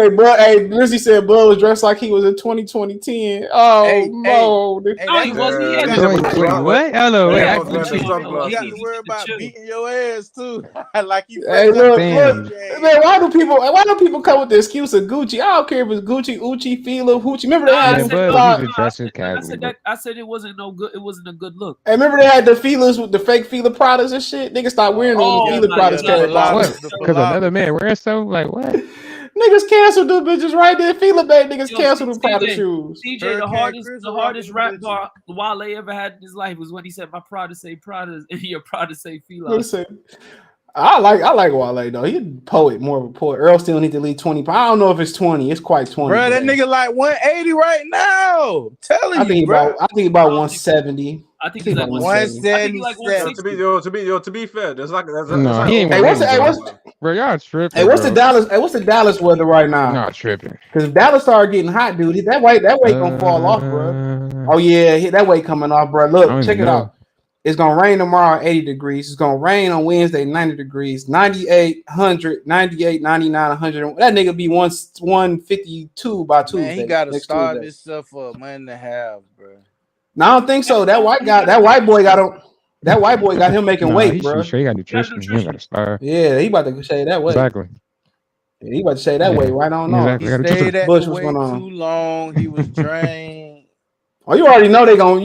said, "Bro was dressed like he was in 2010." Oh no! He wasn't. What? Hello, you got to worry about beating your ass too. Like you. Hey, look, man. Why do people come with the excuse of Gucci? I don't care if it's Gucci, Uchi, Fila, Hoochie. Remember they had I said it wasn't no good. It wasn't a good look. Hey, remember they had the Filas with the fake Fila products and shit. Niggas stopped wearing the Fila products. Because another man wearing some. Like what? Niggas canceled the bitches right there. Fila bag niggas canceled the Prada shoes. CJ, the hardest rap bar Wale ever had in his life was when he said, "My Prada say Prada, and your Prada say Fila." Listen, I like Wale though. He's a poet, more of a poet. Errol still need to lead 20. I don't know if it's 20. It's quite 20. Bro, that nigga like 180 right now. I'm telling you, bro. I think about 170. I think he's like 170. To be fair, there's like no, he ain't. Bro, y'all tripping. Hey, what's the Dallas weather right now? Not tripping. Because if Dallas started getting hot, dude, that weight gonna fall off, bro. Oh yeah, that weight coming off, bro. Look, check it out. It's gonna rain tomorrow, 80 degrees. It's gonna rain on Wednesday, 90 degrees, 98, 100, 98, 99, 100. That nigga be 152 by Tuesday. Man, he gotta next starve Tuesday. himself for a month and a half, bro. No, I don't think so. That white boy got him. That white boy got him making weight, bro. He got nutrition. He ain't got to starve. Yeah, he about to shave that weight. Exactly. Yeah, he about to shave that weight right on. Exactly. He stayed at the weight too long. He was drained. Oh, you already know they gonna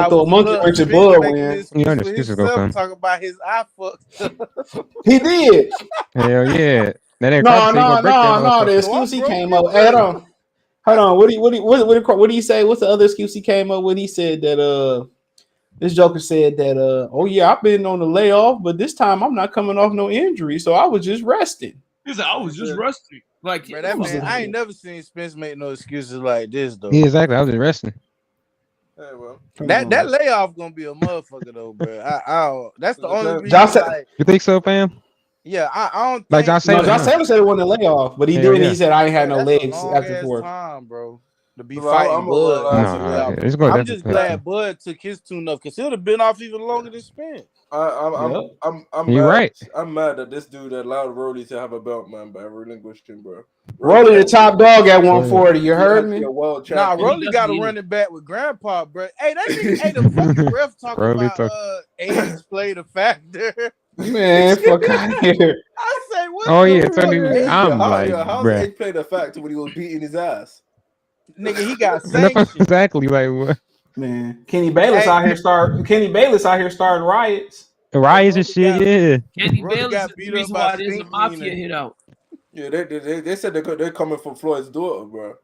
throw a monkey wrench at Bud when you know the excuses gonna come. Talk about his eye fucked. He did. Hell yeah. No. The excuse he came up. Hey, hold on. What did he say? What's the other excuse he came up with? He said that this Joker said that oh yeah, I've been on the layoff, but this time I'm not coming off no injury, so I was just resting. He said I was just resting. Like bro, that man, I ain't never seen Spence make no excuses like this though. Yeah, exactly. I was just resting. Hey, well. That layoff gonna be a motherfucker though, bro. That's the only reason. Like, you think so, fam? Yeah, I don't like think Josh Taylor said it wasn't a layoff, but he did. Yeah. He said I ain't had no legs after 4. Time, bro. To be fighting Bud. I'm just glad Bud took his tune up because he would have been off even longer than Spence. You're right. I'm mad that this dude allowed Rolly to have a belt, man, by relinquishing, bro. Rolly the top dog at 140. You heard me? Nah, Rolly got to run it back with Grandpa, bro. Hey, that nigga, hey, the fucking ref talking about age played a factor. Man, fuck out of here. I say, what? Oh yeah, I'm like, how's age played a factor when he was beating his ass? Nigga, he got sanctioned. Exactly, like what? Man, Kenny Bayless out here starting riots. Riots and shit, yeah. Kenny Bayless is the reason why there's a mafia hit out. Yeah, they said they're coming for Floyd's daughter, bro.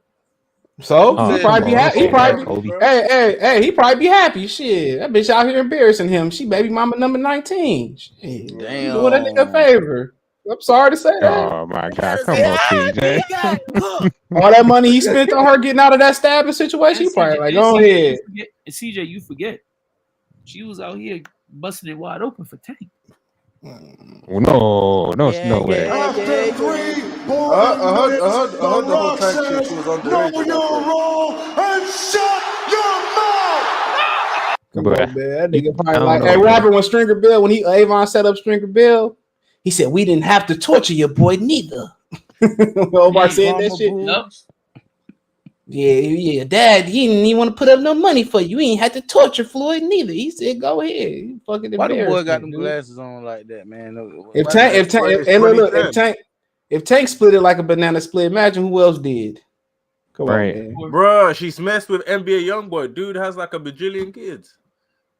So he probably be happy. He probably be happy. Shit, that bitch out here embarrassing him. She baby mama number 19. Shit. Damn, doing that nigga a favor. I'm sorry to say that. Oh my god, come on, CJ. All that money he spent on her getting out of that stabbing situation, he probably like, go ahead. And CJ, you forget, she was out here busting it wide open for Tank. No way. Come on, man. That nigga probably like, hey, what happened when Stringer Bill, when Avon set up Stringer Bill? He said, we didn't have to torture your boy neither. Omar said that shit. Nope. Yeah, Dad, he didn't even want to put up no money for you. He ain't had to torture Floyd neither. He said, go ahead. You fucking why the boy got them glasses on like that, man? If Tank split it like a banana split, imagine who else did. Come on, man. Bro, she's messed with NBA YoungBoy. Dude has like a bajillion kids.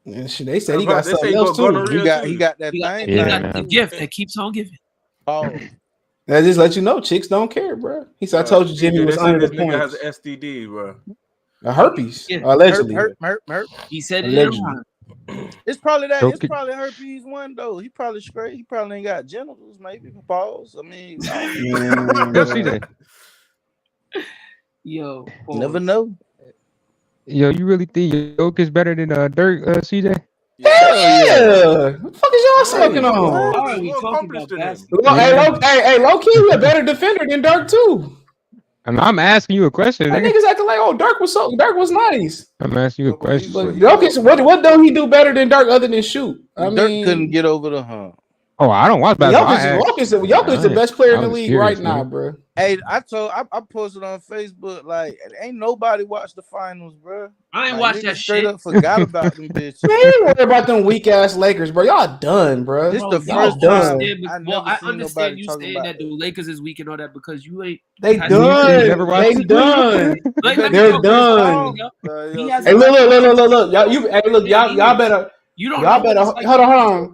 Yeah, they said he got something else too. He got that thing. He got the gift that keeps on giving. Oh. I just let you know, chicks don't care, bro. He said, "I told you Jimmy was under the points." Nigga has an STD, bro. A herpes, allegedly. Herp. He said it. It's probably that. It's probably herpes 1 though. He probably straight. He probably ain't got genitals. Maybe pause. I mean, yo, never know. Yo, you really think Jokic is better than Dirk, CJ? Yeah. What the fuck is y'all smoking on? Why are we talking about basketball? Hey, low key, you a better defender than Dirk too. I'm asking you a question. That nigga's acting like, Dirk was nice. I'm asking you a question. Jokic, what don't he do better than Dirk other than shoot? Dirk couldn't get over the hump. Oh, I don't watch basketball. Jokic the best player in the league right now, bro. Hey, I posted on Facebook, like, ain't nobody watched the finals, bro. I ain't watched that straight shit. up forgot about them bitches. Man, you ain't worry about them weak ass Lakers, bro. Y'all done, bro. This the first time. I understand you saying that the Lakers is weak and all that because you ain't. They done. They done. They're done. Hey, look. Y'all better. Y'all better. Hold on.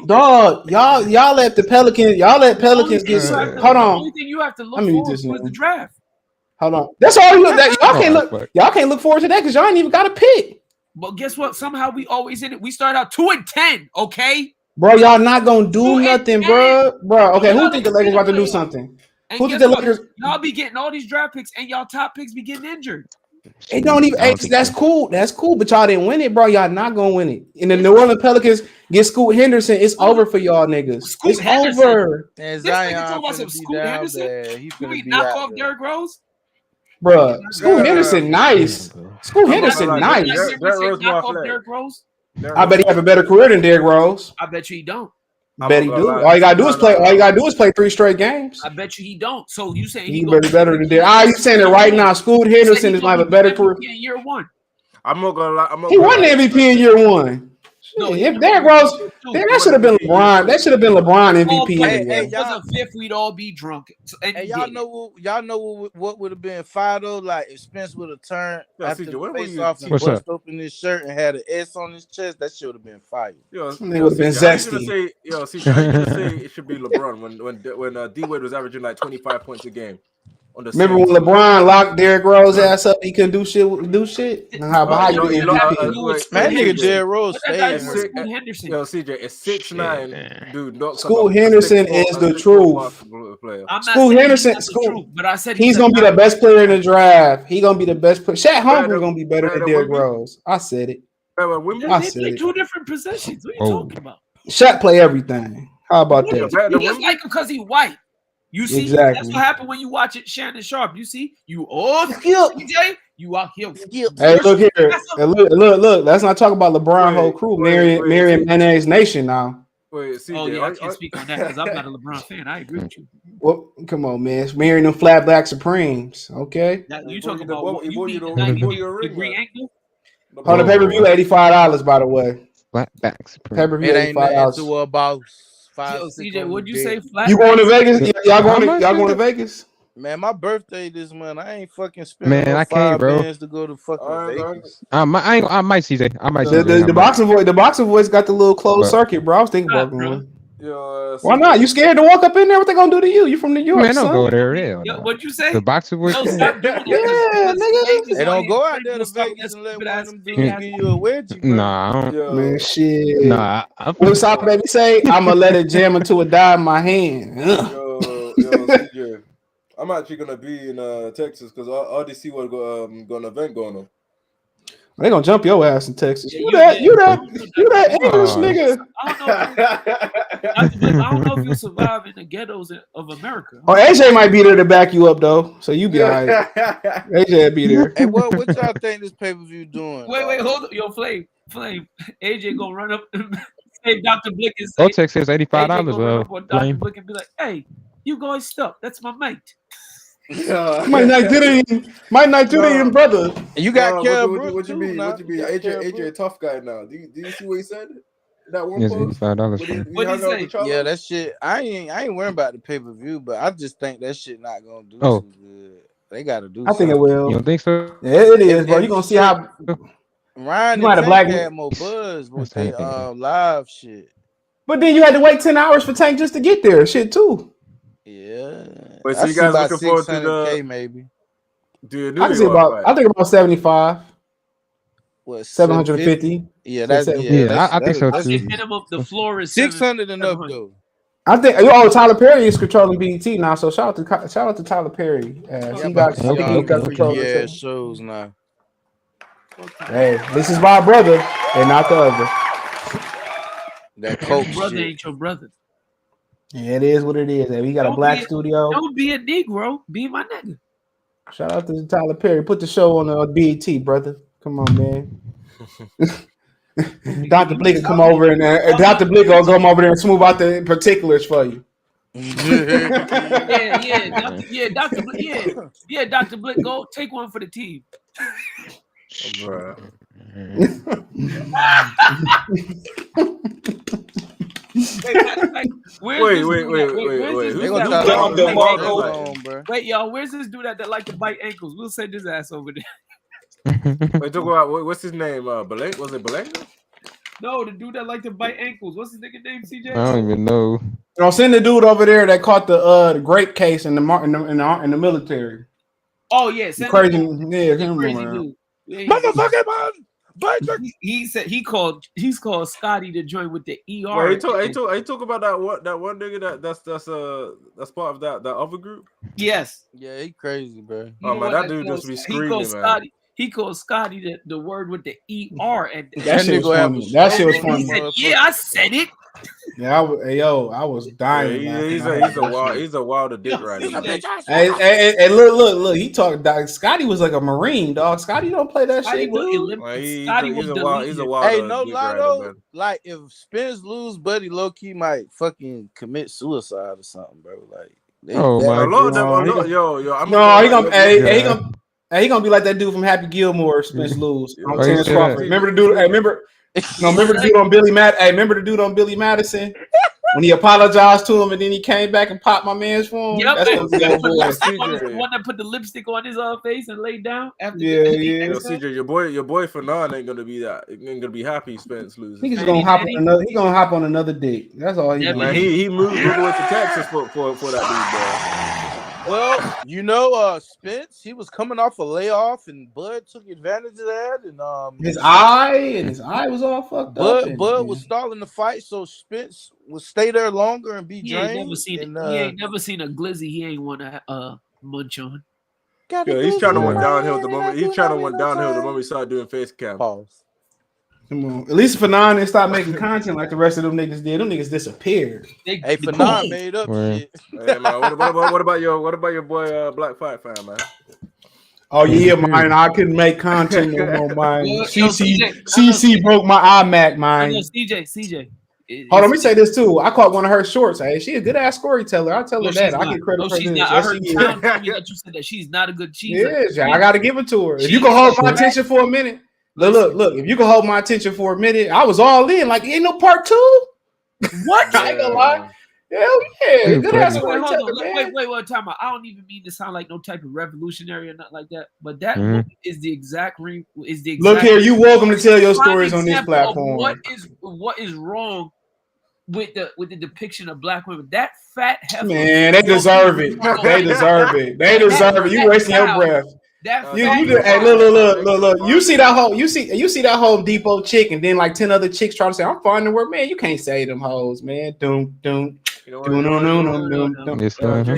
Dog, y'all let the Pelicans. Y'all let Pelicans get. Hold on. The only thing you have to look forward to is the draft. Hold on. That's all you. Y'all can't look. Y'all can't look forward to that because y'all ain't even got a pick. But guess what? Somehow we always in it. We start out 2-10. Okay. Bro, y'all not gonna do nothing, bro. Okay, who think the Lakers about to do something? Who think the Lakers? Y'all be getting all these draft picks, and y'all top picks be getting injured. It don't even. That's cool. That's cool. But y'all didn't win it, bro. Y'all not gonna win it. And the New Orleans Pelicans get Scoot Henderson. It's over for y'all niggas. It's over. And This nigga talking about some Scoot Henderson. Who we knock off Derrick Rose? Bro, Scoot Henderson, nice. Scoot Henderson, nice. Knock off Derrick Rose. I bet he have a better career than Derrick Rose. I bet you he don't. Bet he do. All you gotta do is play. All you gotta do is play 3 straight games. I bet you he don't. So you saying He better better than Derrick? You saying it right now? Scoot Henderson is gonna have a better career. in year 1. I'm not gonna lie. He won the MVP in year 1. No, if Derrick Rose, that should have been LeBron. That should have been LeBron MVP. If it was a fifth, we'd all be drunk. And y'all know what would have been fire though? Like if Spence would have turned after the face off and bust open his shirt and had an S on his chest, that should have been fire. It would have been zesty. I'm gonna say it should be LeBron when D Wade was averaging like 25 points a game. Remember when LeBron locked Derrick Rose ass up? He couldn't do shit. How you do MVP? Man, nigga Derrick Rose stayed. Yo, CJ, it's 6'9", dude. Scoot Henderson is the truth. Scoot Henderson, but I said he's gonna be the best player in the draft. He's gonna be the best player. Shaq Humphries gonna be better than Derrick Rose. I said it. They play 2 different positions. What are you talking about? Shaq play everything. How about that? You just like him because he white. You see, exactly. That's what happened when you watch it, Shannon Sharp. You see, you all skip, CJ. You out here skip. Hey, look here. Hey, look. Let's not talk about LeBron whole crew. Marion Mayonnaise Nation now. Wait, CJ, oh yeah, I can't speak on that because I'm not a LeBron fan. I agree with you. Well, come on, man. It's marrying them flat black Supremes. Okay. You talking about what you mean the degree ankle? On the pay-per-view, $85, by the way. Flat back Supreme. Pay-per-view, $85. Yo, CJ, what'd you say? You going to Vegas? Y'all going to Vegas? Man, my birthday this month. I ain't fucking spending I can't, bro. to go to fucking Vegas. I might, CJ. I might. The boxing voice got the little closed circuit, bro. I was thinking about going. Why not? You scared to walk up in there? What they gonna do to you? You from New York? Man, don't go there. Yo, what'd you say? The boxing voice. Nigga. They don't go out there to Vegas and let one of them dudes give you a wedgie. Nah, man, shit. Nah. What South Baby say? I'm gonna let it jam until it die in my hand. Yo, CJ. I'm actually gonna be in Texas because RDC was got an event going on. They gonna jump your ass in Texas. You that English nigga. I don't know if you survive in the ghettos of America. Oh, AJ might be there to back you up though, so you be all right. AJ be there. Hey, what y'all think this pay-per-view doing? Wait, hold up, yo, Flame. AJ gonna run up and say Dr. Blick and say, Otex says $85. Dr. Blick and be like, hey, you guys stop. That's my mate. Might not do it, brother. You got what you be? AJ tough guy now. Do you see what he said? That one post? $85. What did he say? Yeah, that shit. I ain't worrying about the pay-per-view, but I just think that shit not gonna do too good. They gotta do. I think it will. You don't think so? Yeah, it is, bro. You gonna see how Ryan and Tank had more buzz with their live shit. But then you had to wait 10 hours for Tank just to get there, shit too. Yeah. Wait, so you guys looking forward to the maybe? Dude, I think about 75. What, 750? Yeah, I think so too. Minimum, the floor is 600 and up though. I think Tyler Perry is controlling BET now, so shout out to Tyler Perry. He got control. Yeah, shows now. Hey, this is my brother and not the other. That coach brother shit. ain't your brother. Yeah, it is what it is. Hey, we got a black studio. Don't be a Negro. Be my nigga. Shout out to Tyler Perry. Put the show on BET, brother. Come on, man. Dr. Blick will come over and Dr. Blick will come over there and smooth out the particulars for you. Dr. Blick, Dr. Blick, go take one for the team. Wait, y'all, where's this dude that like to bite ankles? We'll send his ass over there. Wait, talk about what's his name? Belay? Was it Belay? No, the dude that like to bite ankles. What's his nigga name? CJ? I don't even know. I'll send the dude over there that caught the grape case in the military. Oh yeah, crazy dude. Motherfucker, man. He said he's called Scotty to join with the ER. Wait, he talk about that one nigga that's part of that other group. Yes. Yeah, he crazy, bro. Oh man, that dude just be screaming, man. He called Scotty the word with the ER, and that shit was funny. That shit was funny. He said, yeah, I said it. Yeah, I was dying. He's a wild dick rider. Man. Hey, look. He talked. Scotty was like a Marine, dog. Scotty don't play that shit, dude. He's a wild. Hey, no dick lie rider, though. man. Like if Spence lose, Buddy low key might fucking commit suicide or something, bro. Like, Oh my God. He gonna be like that dude from Happy Gilmore. Spence lose. Terence yeah. Crawford. Remember the dude? Hey, remember the dude on Billy Madison? Hey, remember the dude on Billy Madison when he apologized to him and then he came back and popped my man's phone? Yep, That's what the one that put the lipstick on his face and laid down. After Yo, CJ, your boy Fanon ain't gonna be that. Ain't gonna be happy Spence loses. He's gonna hop on another. He gonna hop on another dick. That's all he. Man, he moved all the way to Texas for that dude, bro. Well, Spence, he was coming off a layoff, and Bud took advantage of that, and his eye was all fucked up. Bud was stalling the fight, so Spence would stay there longer and be he drained. he ain't never seen a glizzy he ain't want to munch on. Yeah, he's trying to went downhill the moment. He's trying to went downhill the moment he started doing face cam. Pause. Come on, at least Fanon didn't stop making content like the rest of them niggas did. Them niggas disappeared. Hey, Fanon made up shit. Hey, man, what about your boy Black Fight fan, man? Oh yeah, man, I couldn't make content no more, man. CC broke my iMac, man. CJ. Hold on, let me say this too. I caught one of her shorts. Hey, she a good ass storyteller. I tell her that. I get credit for this. I heard you that you said that she's not a good cheese. Yeah, I gotta give it to her. If you can hold my attention for a minute. Look, if you can hold my attention for a minute, I was all in. Like, ain't no part two? What? I ain't gonna lie. Hell yeah. Good ass storyteller, man. Wait, time out. I don't even mean to sound like no type of revolutionary or nothing like that, but that woman is the exact ring. Look here, you welcome to tell your stories on this platform. What is wrong with the depiction of black women? That fat heifer. Man, they deserve it. They deserve it. They deserve it. You wasting your breath. Hey, look. You see that whole Depot chick, and then like 10 other chicks trying to say, I'm finding the word. Man, you can't say them hoes, man. You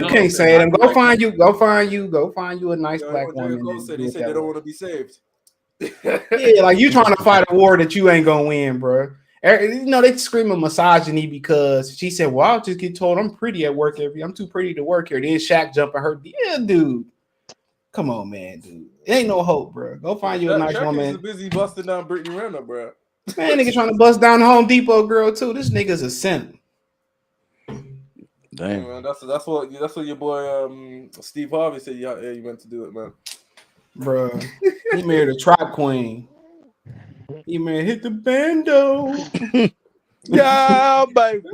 can't say them. Go find you a nice black woman. They said they don't want to be saved. Yeah, like you trying to fight a war that you ain't gonna win, bro. You know, they screaming misogyny because she said, well, I'll just get told I'm pretty at work I'm too pretty to work here. Then Shaq jumping her. Yeah, dude. Come on, man, dude. It ain't no hope, bro. Go find you a nice woman. He's busy busting down Brittany Renner, bro. Man, nigga trying to bust down the Home Depot girl too. This nigga's a simp. Damn, man, that's what your boy Steve Harvey said. Yeah, you meant to do it, man. Bro, he married a trap queen. He man hit the bando. Yeah, baby.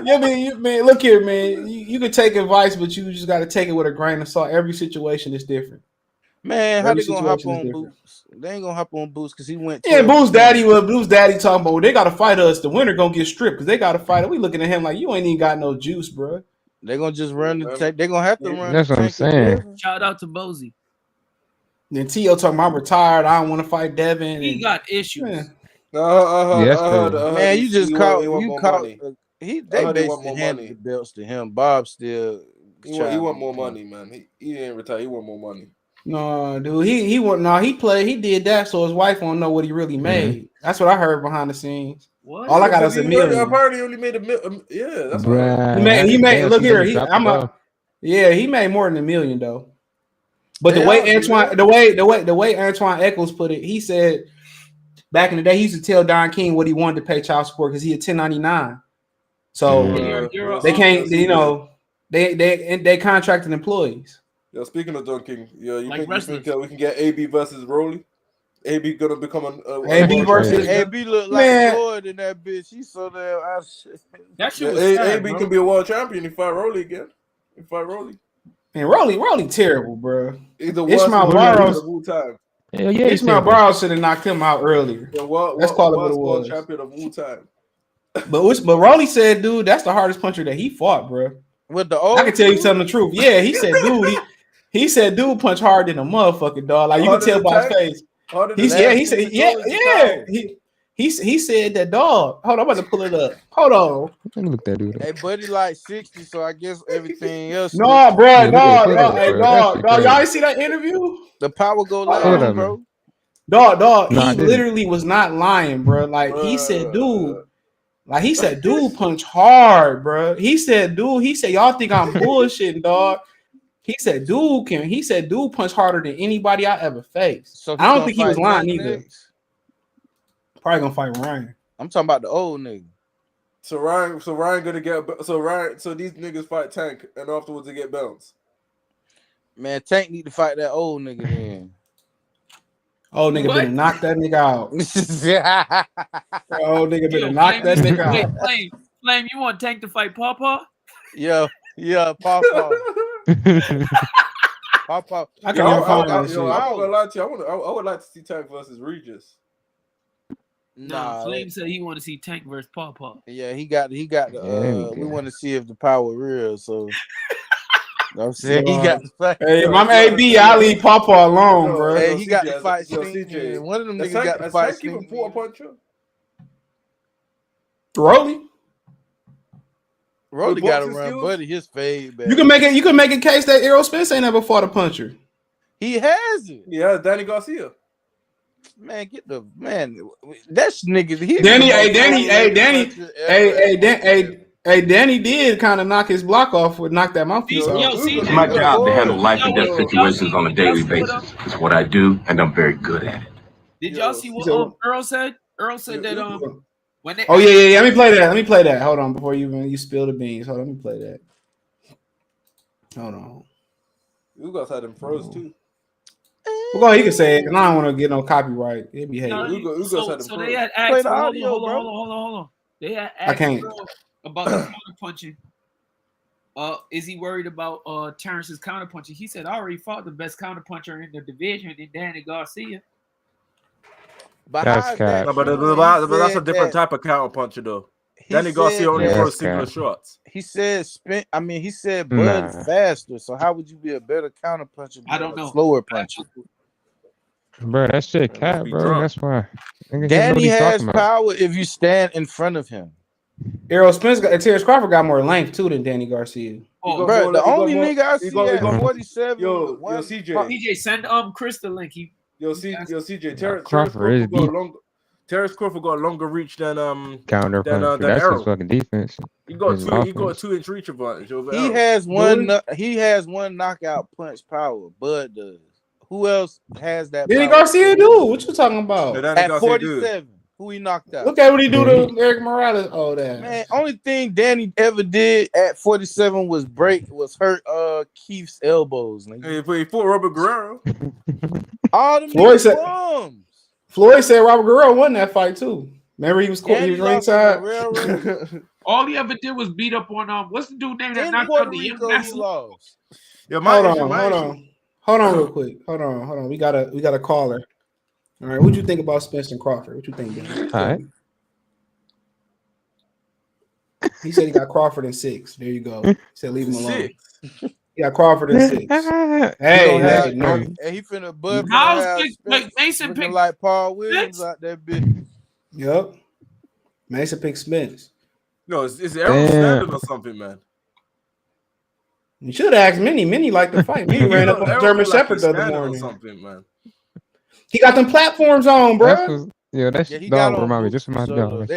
Yeah, man. Look here, man. You can take advice, but you just got to take it with a grain of salt. Every situation is different. Man, how they gonna hop on Boots? They ain't gonna hop on Boots because he went. Yeah, Boots daddy talking about they gotta fight us. The winner gonna get stripped because they gotta fight it. We looking at him like you ain't even got no juice, bro. They gonna just run the tank. They gonna have to run. That's what I'm saying. Shout out to Bozy. Then T.O. talking about I'm retired. I don't want to fight Devin. He got issues. Man. Man, you just caught. They basically handed the belts to him. Bob still. He want more money, man. He didn't retire. He want more money. No, dude. He did that so his wife won't know what he really made. That's what I heard behind the scenes. What? All I got is $1 million. I've heard he only made $1 million. Yeah, that's right. He made. Look here. He made more than $1 million though. But the way Antoine Echols put it, he said back in the day he used to tell Don King what he wanted to pay child support because he had 1099. So they can't. You know, they contracted employees. Yeah, speaking of Don King, you think we can get AB versus Rolly? AB gonna become AB versus AB look like Floyd in that bitch. He's so damn out of shit. That shit was sad, AB can be a world champion if fight Rolly again. And Rolly terrible, bro. Ishmael Barrows. Ishmael Barrows should have knocked him out earlier. That's called what it was. Champion of Wu-Tang. But Rolly said, dude, that's the hardest puncher that he fought, bro. With the old, I can tell you telling the truth. Yeah, he said, dude, he said, dude, punch hard than a motherfucking dog. Like you can tell by his face. He said that dog. Hold on, I'm about to pull it up. Hold on. Let me look that dude up. Hey, buddy, like 60, so I guess everything else. No, bro, hey, dog. Y'all ain't see that interview? The power go loud, bro. Dog. He literally was not lying, bro. Like he said, dude. Like he said, dude punch hard, bro. He said, y'all think I'm bullshitting, dog. He said, dude punch harder than anybody I ever faced. So I don't think he was lying Tank either. next? Probably gonna fight Ryan. I'm talking about the old nigga. So Ryan gonna get so these niggas fight Tank and afterwards they get bounced. Man, Tank need to fight that old nigga then. Old nigga better knock that nigga out. Old nigga better knock that nigga out. Flame, you want Tank to fight Pawpaw? Yeah, Pawpaw. Pawpaw. I can't even find that shit. I'm not gonna lie to you. I would like to see Tank versus Regis. Nah, Flame said he want to see Tank versus Pawpaw. Yeah, he got the we want to see if the power real, so you know what I'm saying? He got to fight. Hey, my AB, I leave Pawpaw alone, bro. Hey, he got CJ, to fight CJ. One of them niggas got to fight keep a four puncher. Rolly got to run buddy his fade back. You can make a case that Errol Spence ain't never fought a puncher. He has it. Yeah, Danny Garcia. Man, that's nigga. Danny did kind of knock his block off with knock that mouthpiece off. It's my job to handle life and death situations on a daily basis. It's what I do, and I'm very good at it. Did y'all see what Errol said? Errol said that when they Let me play that. Hold on, before you spill the beans. Hold on, let me play that. Hold on. Ugas had him froze too. Well, he can say it, and I don't want to get no copyright. It'd be hating. So they had asked. Hold on. They had asked about the counterpunching. Is he worried about Terence's counterpunching? He said, I already fought the best counterpuncher in the division in Danny Garcia. But that's a different type of counterpuncher though. Danny Garcia only throws singular shots. He said Bud faster. So how would you be a better counterpuncher? I don't know. Slower puncher. Bro, that shit cat, bro. That's why. Danny has power if you stand in front of him. Errol Spence and Terence Crawford got more length too than Danny Garcia. Bro, the only nigga I see at 47. Yo, CJ, send Chris the link. CJ, Terence Crawford got a longer reach than counter punch. That's his fucking defense. He got a 2-inch reach advantage over He has one knockout punch power. Bud does. Who else has that? Danny Garcia do. What you talking about? At 47, who he knocked out? Look at what he do to Eric Morales. Oh, that man. Only thing Danny ever did at 47 was hurt Keith's elbows. He fought Robert Guerrero. All them Floyd said Robert Guerrero won that fight too. Remember he was ringside. All he ever did was beat up on what's the dude name that knocked out the lost. Hold on real quick. Hold on. We got a caller. All right, what you think about Spence and Crawford? What you think, Dan? All right. He said he got Crawford in 6. There you go. He said leave him alone. He got Crawford in 6. Hey, he finna bud. Mason picked like Paul Williams out there, bitch. Yep. Mason picked Spence. No, it's Errol standing or something, man. You should have asked Minnie. Minnie liked the fight. Minnie ran up on German Shepherd the other morning. Man. He got them platforms on, bro. That's dog remind me just of my dog.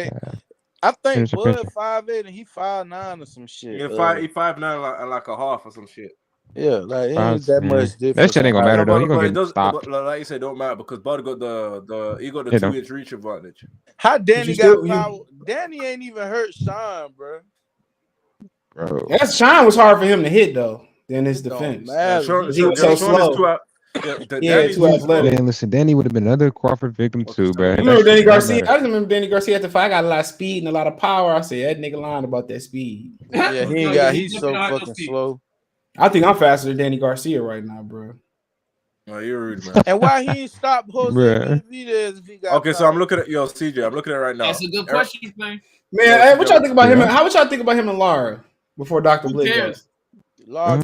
I think Bud 5'8" and he 5'9" or some shit. Yeah, he 5'9" like a half or some shit. Yeah, like it ain't that much difference. That shit ain't gonna matter though. He gonna get stopped. Like you said, don't matter because Bud got the 2-inch reach advantage. How Danny got power? Danny ain't even hurt Sean, bro. Sean was hard for him to hit though. Then his defense. He was so slow. Too athletic. Man, listen, Danny would have been another Crawford victim too, bro. You remember Danny Garcia? I remember Danny Garcia at the fight. I got a lot of speed and a lot of power. I said that nigga lying about that speed. Yeah, he's so fucking slow. I think I'm faster than Danny Garcia right now, bro. Oh, you're rude, man. And why he ain't stopped Jose Benavidez if he got okay, so I'm looking at CJ. I'm looking at it right now. That's a good question, man. Man, what y'all think about him? How would y'all think about him and Lara before Dr. Blick goes? Lara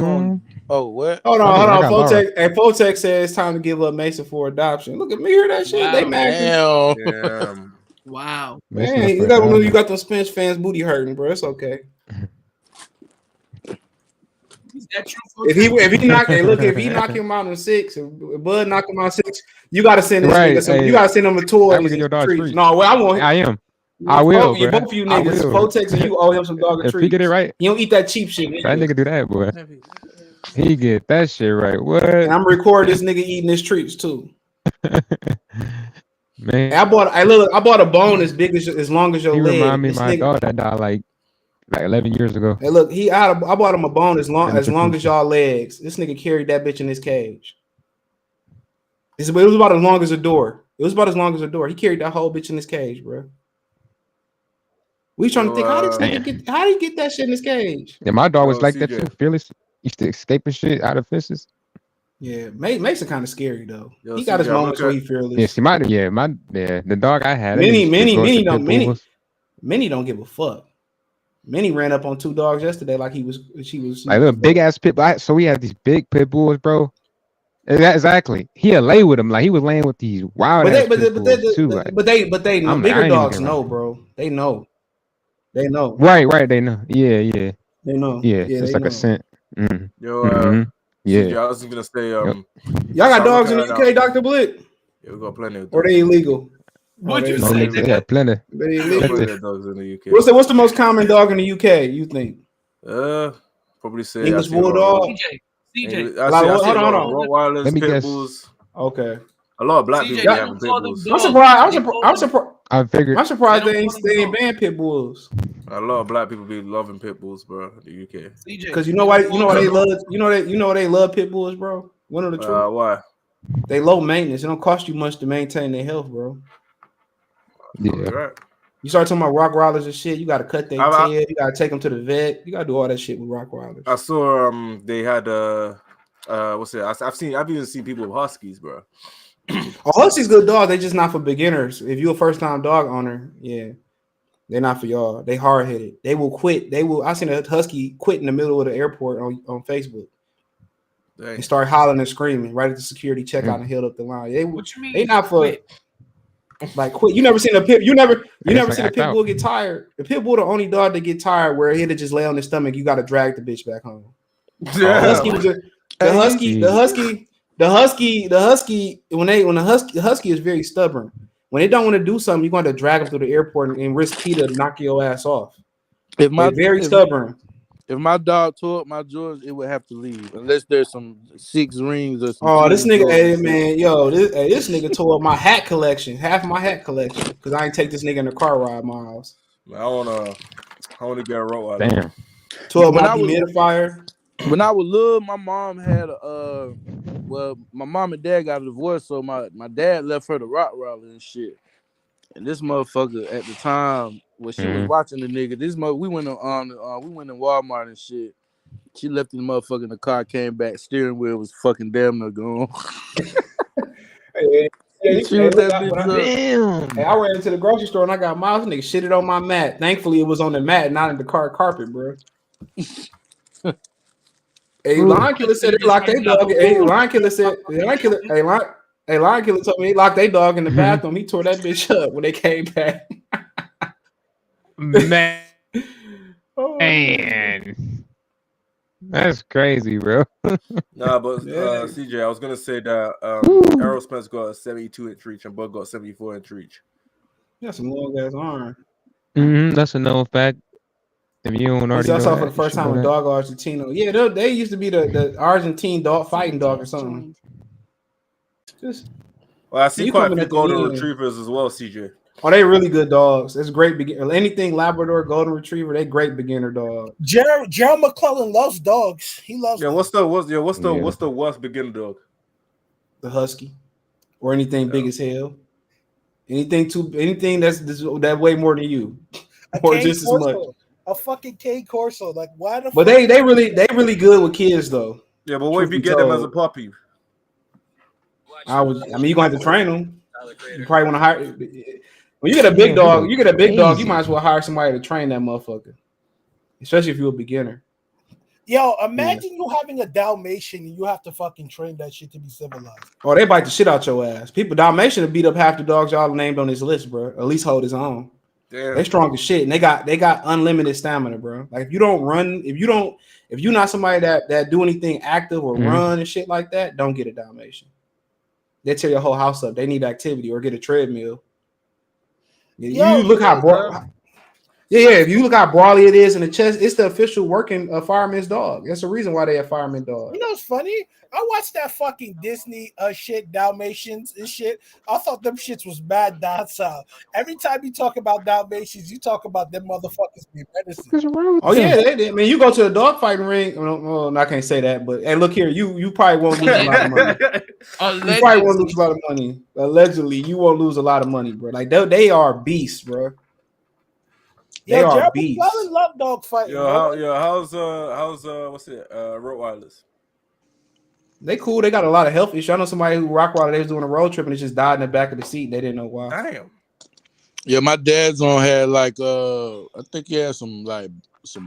what? Hold on. Fotex says it's time to give up Mason for adoption. Look at me, hear that shit? Wow. They mad. Damn. Wow. Man, you got those Spence fans booty hurting, bro. It's okay. Is that true? If he knock him out in 6, if Bud knock him out 6, you gotta send this nigga. You gotta send him a tour. No, I want. I am. I will, bro. Both of you I niggas, will. Fotex and you owe him some dog and If he get it treats. right, He don't eat that cheap shit. that nigga do that, boy. He get that shit right. What? And I'm recording this nigga eating his treats too. Man, I bought a bone as big as long as your he leg. remind me of This my nigga, dog that died like 11 years ago. hey, look, I bought him a bone as long as Electrocution. y'all legs. This nigga carried that bitch in his cage. It was about as long as a door. It was about as long as a door. He carried that whole bitch in his cage, bro. We trying to think how did he get that shit in his cage? Yeah, my dog was like CJ. that too. Fearless. Used to escape and shit out of fences. Yeah, Mason kind of scary though. Yo, He got his CJ, moments where he fearless. Yeah, see, the dog I had. Many don't give a fuck. Many ran up on two dogs yesterday like she was like little big ass pit bull. So we had these big pit bulls, bro. Exactly. He'll lay with them like he was laying with these wild ass pit bulls too. But they know. Bigger dogs know, bro. They know. They know. Right. They know. Yeah. They know. Yeah. It's like a scent. Mm. Yo, yeah. CJ, I was just gonna say, y'all got dogs in the UK, Dr. Blick? Yeah, we got plenty of dogs. Or they illegal? What'd you say? They got plenty. They illegal. Plenty of dogs in the UK. What's the most common dog in the UK? You think? Probably say English bulldog. CJ. Hold on. Rottweilers, Let me pit guess. bulls. Okay. A lot of black CJ, people having pit bulls. I'm surprised. I figured. I'm surprised they ain't banned pit bulls. A lot of black people be loving pit bulls, bro. In the UK. Because you know why? You know why they love? You know they love pit bulls, bro. One of the truth. Why? They low maintenance. It don't cost you much to maintain their health, bro. Yeah. Right. You start talking about Rottweilers and shit. You got to cut their tail. You got to take them to the vet. You got to do all that shit with Rottweilers. I saw they had what's it? I've even seen people with huskies, bro. Oh, huskies good dogs. They just not for beginners. If you're a first time dog owner, yeah, they're not for y'all. They hard headed. They will quit. I seen a husky quit in the middle of the airport on Facebook. Dang. And start hollering and screaming right at the security checkout and held up the line. What you mean? They not for quit? Like quit. You never seen a pit. You never like seen a pit bull get tired. The pit bull the only dog that get tired where he'll just lay on his stomach. You got to drag the bitch back home. Yeah. The husky is very stubborn. When they don't want to do something, you're going to drag them through the airport and risk PETA to knock your ass off. They're very stubborn. If my dog tore up my drawers, it would have to leave unless there's some 6 rings or something. Oh, this nigga, hey man, this nigga tore up my hat collection, half my hat collection, because I ain't take this nigga in the car ride miles. I wanna get a Rottweiler. Damn. Tore up my dehumidifier. When I was little, my mom had my mom and dad got a divorce, so my dad left her the Rottweiler and shit. And this motherfucker at the time when she was watching the nigga, we went in Walmart and shit. She left the motherfucker in the car, came back, steering wheel was fucking damn near gone. I ran into the grocery store and I got Miles. Nigga shitted on my mat. Thankfully, it was on the mat, not in the car carpet, bro. Lion Killer said they locked their dog. Lion Killer told me he locked their dog in the bathroom. He tore that bitch up when they came back. Man, that's crazy, bro. Nah, but CJ, I was gonna say that Errol Spence got a 72-inch reach and Bud got 74-inch reach. Yeah, some long ass arm. That's a known fact. If you don't already know I saw for the first time a dog Argentino. Yeah, they used to be the Argentine dog fighting dog or something. Well, I see quite a few golden retrievers as well, CJ. Oh, they really good dogs. It's great beginner. Anything Labrador, golden retriever, they great beginner dogs. Gerald McClellan loves dogs. He loves. Yeah, what's the worst beginner dog? The husky, or anything big as hell. Anything that way more than you, or just as much. A fucking K Corso, like why the? But they really good with kids though. Yeah, but what if you get them as a puppy? you're gonna have to train them. You probably want to hire. When you get a big dog, you might as well hire somebody to train that motherfucker. Especially if you're a beginner. Yo, imagine you having a Dalmatian and you have to fucking train that shit to be civilized. Oh, they bite the shit out your ass. Dalmatian will beat up half the dogs y'all named on this list, bro. At least hold his own. Damn. They strong as shit, and they got unlimited stamina, bro. Like if you don't run, if you're not somebody that do anything active or run and shit like that, don't get a Dalmatian. They tear your whole house up. They need activity or get a treadmill. You look how broad. Yeah, if you look how brawly it is in the chest, it's the official working fireman's dog. That's the reason why they have fireman dog. You know what's funny? I watched that fucking Disney shit, Dalmatians and shit. I thought them shits was bad docile. Every time you talk about Dalmatians, you talk about them motherfuckers being medicine. Oh yeah, I mean, you go to a dog fighting ring. Well, I can't say that, but hey, look here, you probably won't lose a lot of money. You probably won't lose a lot of money. Allegedly, you won't lose a lot of money, bro. Like they are beasts, bro. They are beasts. I love dog fighting. How's what's it? Rottweilers. They cool. They got a lot of health issues. I know somebody who Rockwilder, they was doing a road trip and it just died in the back of the seat. They didn't know why. Damn. Yeah, my dad's on had like I think he had some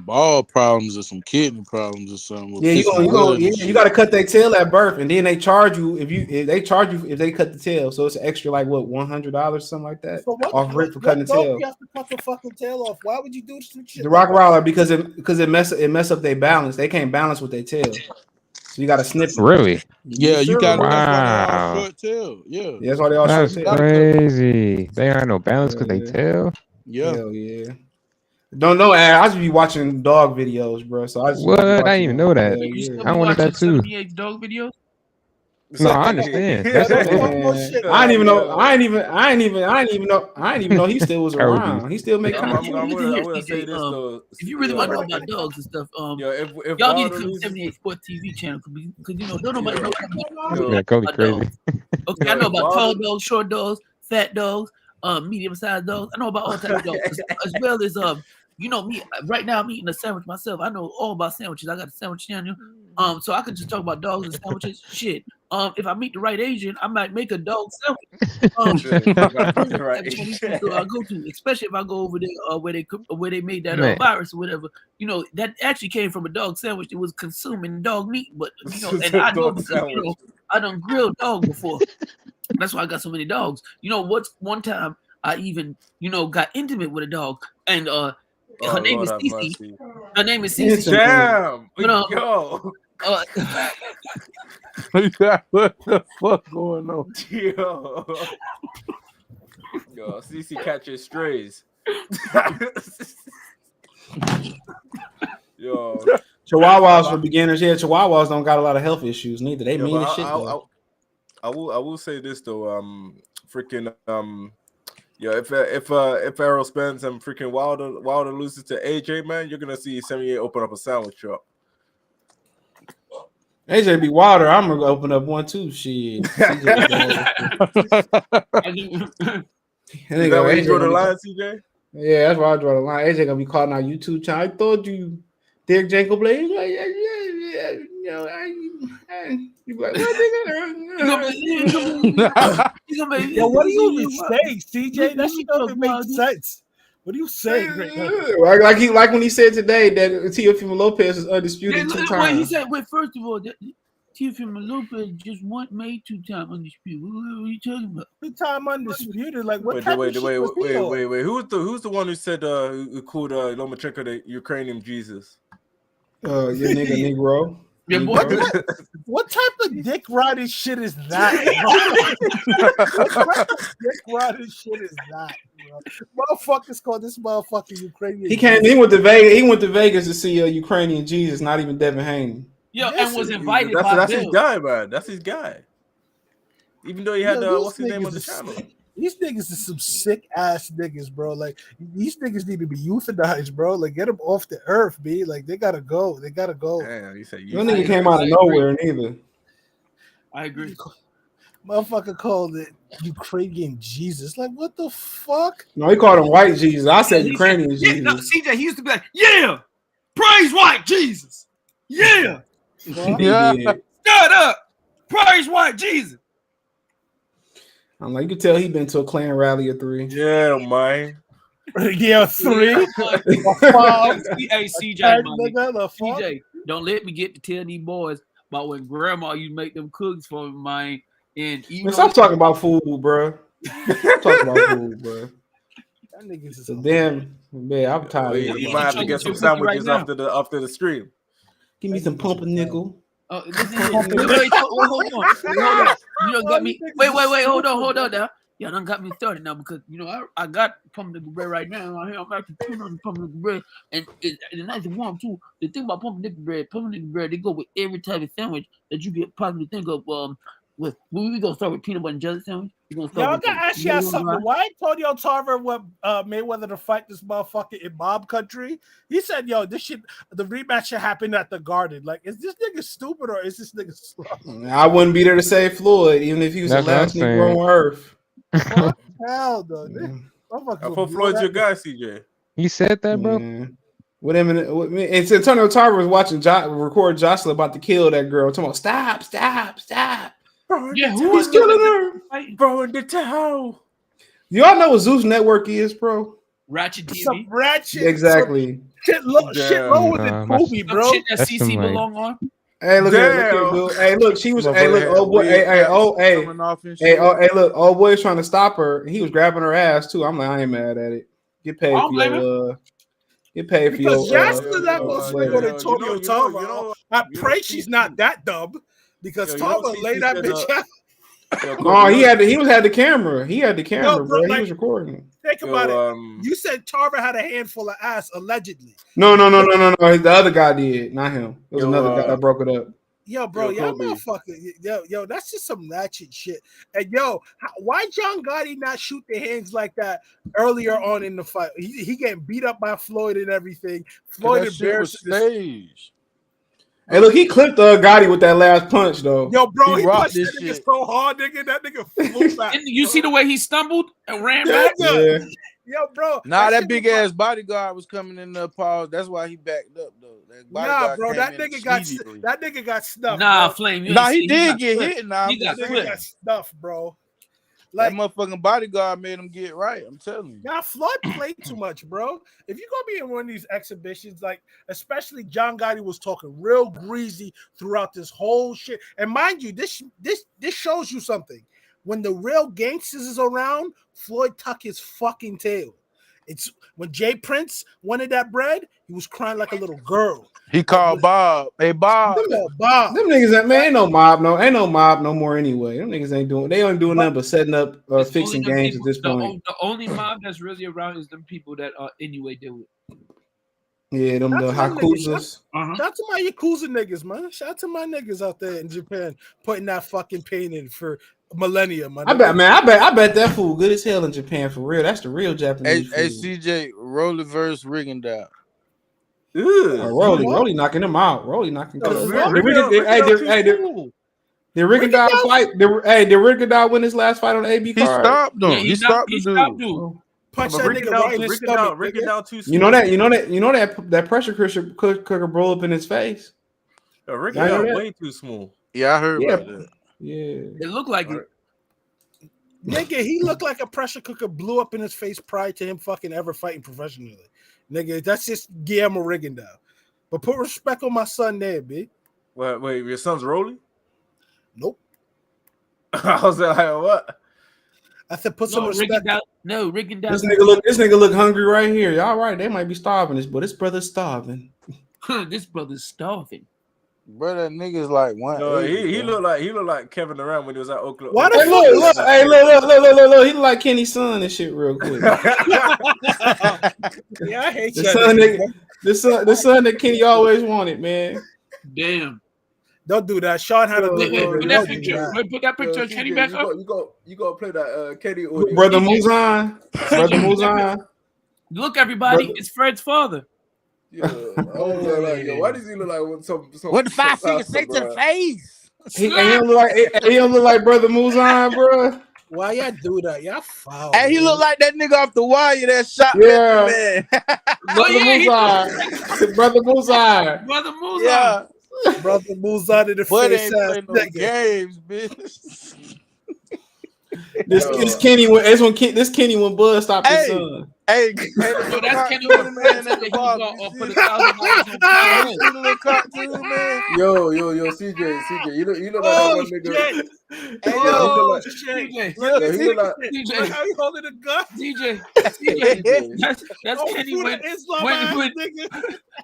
ball problems or some kidney problems or something. Yeah, you got to cut their tail at birth, and then they charge you if they cut the tail. So it's extra like what $100 something like that off rip for cutting the tail. You have to cut the fucking tail off. Why would you do some shit? The Rockwilder because it mess up their balance. They can't balance with their tail. So you got to snip it. Really? Yeah, you got wow. short tail. Yeah, that's why they all That's short tail. crazy. They ain't no balance because they tail. Yeah. Hell yeah. Don't know. I just be watching dog videos, bro. So I just what? I didn't even know that. Yeah. I wanted that too. Dog videos. No, I understand. That's I didn't even know he still was around. He still make content. I'm gonna say this though. If you really want to know about dogs and stuff, if y'all need to come to 78 Sport TV channel because don't nobody know about crazy. Okay, I know about tall dogs, short dogs, fat dogs, medium-sized dogs. I know about all types of dogs as well as me. Right now I'm eating a sandwich myself. I know all about sandwiches. I got a sandwich channel. So I could just talk about dogs and sandwiches. Shit. If I meet the right Asian, I might make a dog sandwich. I go to, especially if I go over there where they made that virus or whatever. That actually came from a dog sandwich. It was consuming dog meat, but and I know because I done grilled dog before. That's why I got so many dogs. What's one time I even got intimate with a dog and her name is Cece. Her name is Cece. Damn. Yo. What the fuck going on? Yo, Cece catches strays. Yo. Chihuahuas for beginners. Yeah, Chihuahuas don't got a lot of health issues neither. They mean as shit. I will say this though. If Errol Spence and freaking Wilder loses to AJ, man, you're gonna see 78 open up a sandwich shop. AJ be Wilder. I'm gonna open up one too. Shit. Is that where you draw the line, CJ? Yeah, that's why I draw the line. AJ gonna be calling our YouTube channel. I told you, Derek Janko Blade. Like, you like, what do you even say, CJ? That shit doesn't make sense. What are you saying? Like when he said today that Teofimo Lopez is undisputed 2 times. He said, first of all, Teofimo Lopez just made 2-time undisputed. What are you talking about? 2-time undisputed? Like what? Wait. Who's the one who said who called Lomachenko the Ukrainian Jesus? Your nigga Negro. Yeah, boy. What type of dick riding shit is that? What type of dick riding shit is that, bro? Motherfuckers call this motherfucker Ukrainian. He went to Vegas. He went to Vegas to see a Ukrainian Jesus, not even Devin Haney. Yeah, and was invited. That's his guy, man. That's his guy. Even though he had what's his name on the channel. These niggas is some sick ass niggas, bro. Like these niggas need to be euthanized, bro. Like get them off the earth, B. Like they gotta go. They gotta go. Damn, you said that nigga came out of nowhere neither. I agree. Motherfucker called it Ukrainian Jesus. Like what the fuck? No, he called him white Jesus. I said Ukrainian Jesus. No, CJ, he used to be like, yeah, praise white Jesus. Yeah. Shut up. Praise white Jesus. I'm like, you can tell he been to a Klan rally or 3. Yeah, man. Yeah, 3. Hey, CJ, don't let me get to tell these boys about when grandma used to make them cookies for me, man. And stop talking about food, bro. Stop talking about food, bro. That niggas is a damn man. I'm tired. You might have to get some sandwiches after the stream. Give me some pumpernickel. Hold on. You don't got me. Wait. Hold on now. Y'all done got me started now because I got pumpkin bread right now. I'm actually chewing on pumpkin bread, and it's nice and warm too. The thing about pumpkin bread, they go with every type of sandwich that you could possibly think of. We gonna start with peanut butter and jelly sandwich. Y'all gotta ask y'all something. Why I told y'all Tarver what Mayweather to fight this motherfucker in Mob Country? He said, "Yo, this shit, the rematch should happen at the Garden." Like, is this nigga stupid or is this nigga slow? I wouldn't be there to save Floyd, even if he was the last Negro on earth. Hell no, I thought Floyd's your guy, CJ. He said that, bro. What him and Antonio Tarver was watching record Jocelyn about to kill that girl. Talking about stop. Yeah, who's killing her? Bro, in the town. Y'all know what Zeus Network is, bro? Ratchet TV. Some ratchet. Exactly. Shit low with Kobe, bro. Shit that CC belong on. Hey, look here, dude. Hey, look, she was. Hey, look, old boy. Hey, look, old boy's trying to stop her. He was grabbing her ass too. I'm like, I ain't mad at it. Get paid for your. Get paid for your. Because Jocelyn not gonna swing on Antonio Tarver. I pray she's not that dumb. Because Tarver laid that bitch out. No, he had the camera. He had the camera, bro. He was recording. Think about it. You said Tarver had a handful of ass, allegedly. No. The other guy did, not him. It was another guy that broke it up. Yo, bro, y'all motherfucker. Yo, that's just some ratchet shit. And yo, why John Gotti not shoot the hands like that earlier on in the fight? He getting beat up by Floyd and everything. Floyd embarrassed. Stage. Hey, look, he clipped Gotti with that last punch, though. Yo, bro, he punched that nigga so hard, nigga. That nigga flew back. You see the way he stumbled and ran back? Yeah. Yo, bro. Nah, that big ass bodyguard was coming in the pause. That's why he backed up, though. Nah, bro, that nigga got stuffed. Nah, bro. Flame. Nah, he did get hit. Nah, he got stuffed, bro. Like, that motherfucking bodyguard made him get right. I'm telling you. Nah, Floyd played too much, bro. If you're gonna be in one of these exhibitions, like especially John Gotti was talking real greasy throughout this whole shit. And mind you, this shows you something. When the real gangsters is around, Floyd tuck his fucking tail. It's when Jay Prince wanted that bread, he was crying like a little girl. He called Bob. Hey, Bob. Bob. Them niggas, man, ain't no mob no more anyway. Them niggas ain't doing nothing but setting up fixing games at this point. The only mob that's really around is them people that anyway deal with. Yeah, them the Hakuzas. Shout out to my Yakuza niggas, man. Shout out to my niggas out there in Japan putting that fucking pain in for millennia, man. I bet that food good as hell in Japan for real. That's the real Japanese food. Hey, CJ, Rolly versus Rigendown. Rolly knocking him out. Rolly knocking him out. Did Rigendown fight? Did Rigendown win his last fight on the AB card? He stopped him. He stopped the dude. Punch that nigga right in his stomach. You know that pressure cooker blow up in his face. Rigendown way too small. Yeah, I heard about that. Yeah, it looked like it. Nigga, he looked like a pressure cooker blew up in his face prior to him fucking ever fighting professionally. Nigga, that's just Guillermo Rigendown. But put respect on my son there, B. Wait, your son's Rolly? Nope. I was like, what? I said put some respect. Rigendown. This nigga look hungry right here. Y'all right? They might be starving but this brother's starving. This brother's starving. Bro, that nigga's like one. No, he looked like Kevin Durant when he was at Oklahoma. Why look, he look like Kenny's son and shit real quick. Yeah, I hate the son that Kenny always wanted, man. Damn. Don't do that. Sean had a put that picture of Kenny back up. You got to play that Kenny Brother Muzan. Look, everybody, it's Fred's father. Yeah, why does he look like some what the 5 fingers say to the face? He don't look like Brother Muzan, bro. Why y'all do that? Y'all foul. Hey, he look like that nigga off the wire that shot. Yeah, man. Brother Muzan. Yeah. Brother Muzan in the face. No games, bitch. This Kenny when Bud stopped his son. Hey, so that's Kenny with man at the bar. Put $1,000 Yo, CJ, you look like that one nigga. He look like CJ. How you holding a gun? CJ. That's Kenny when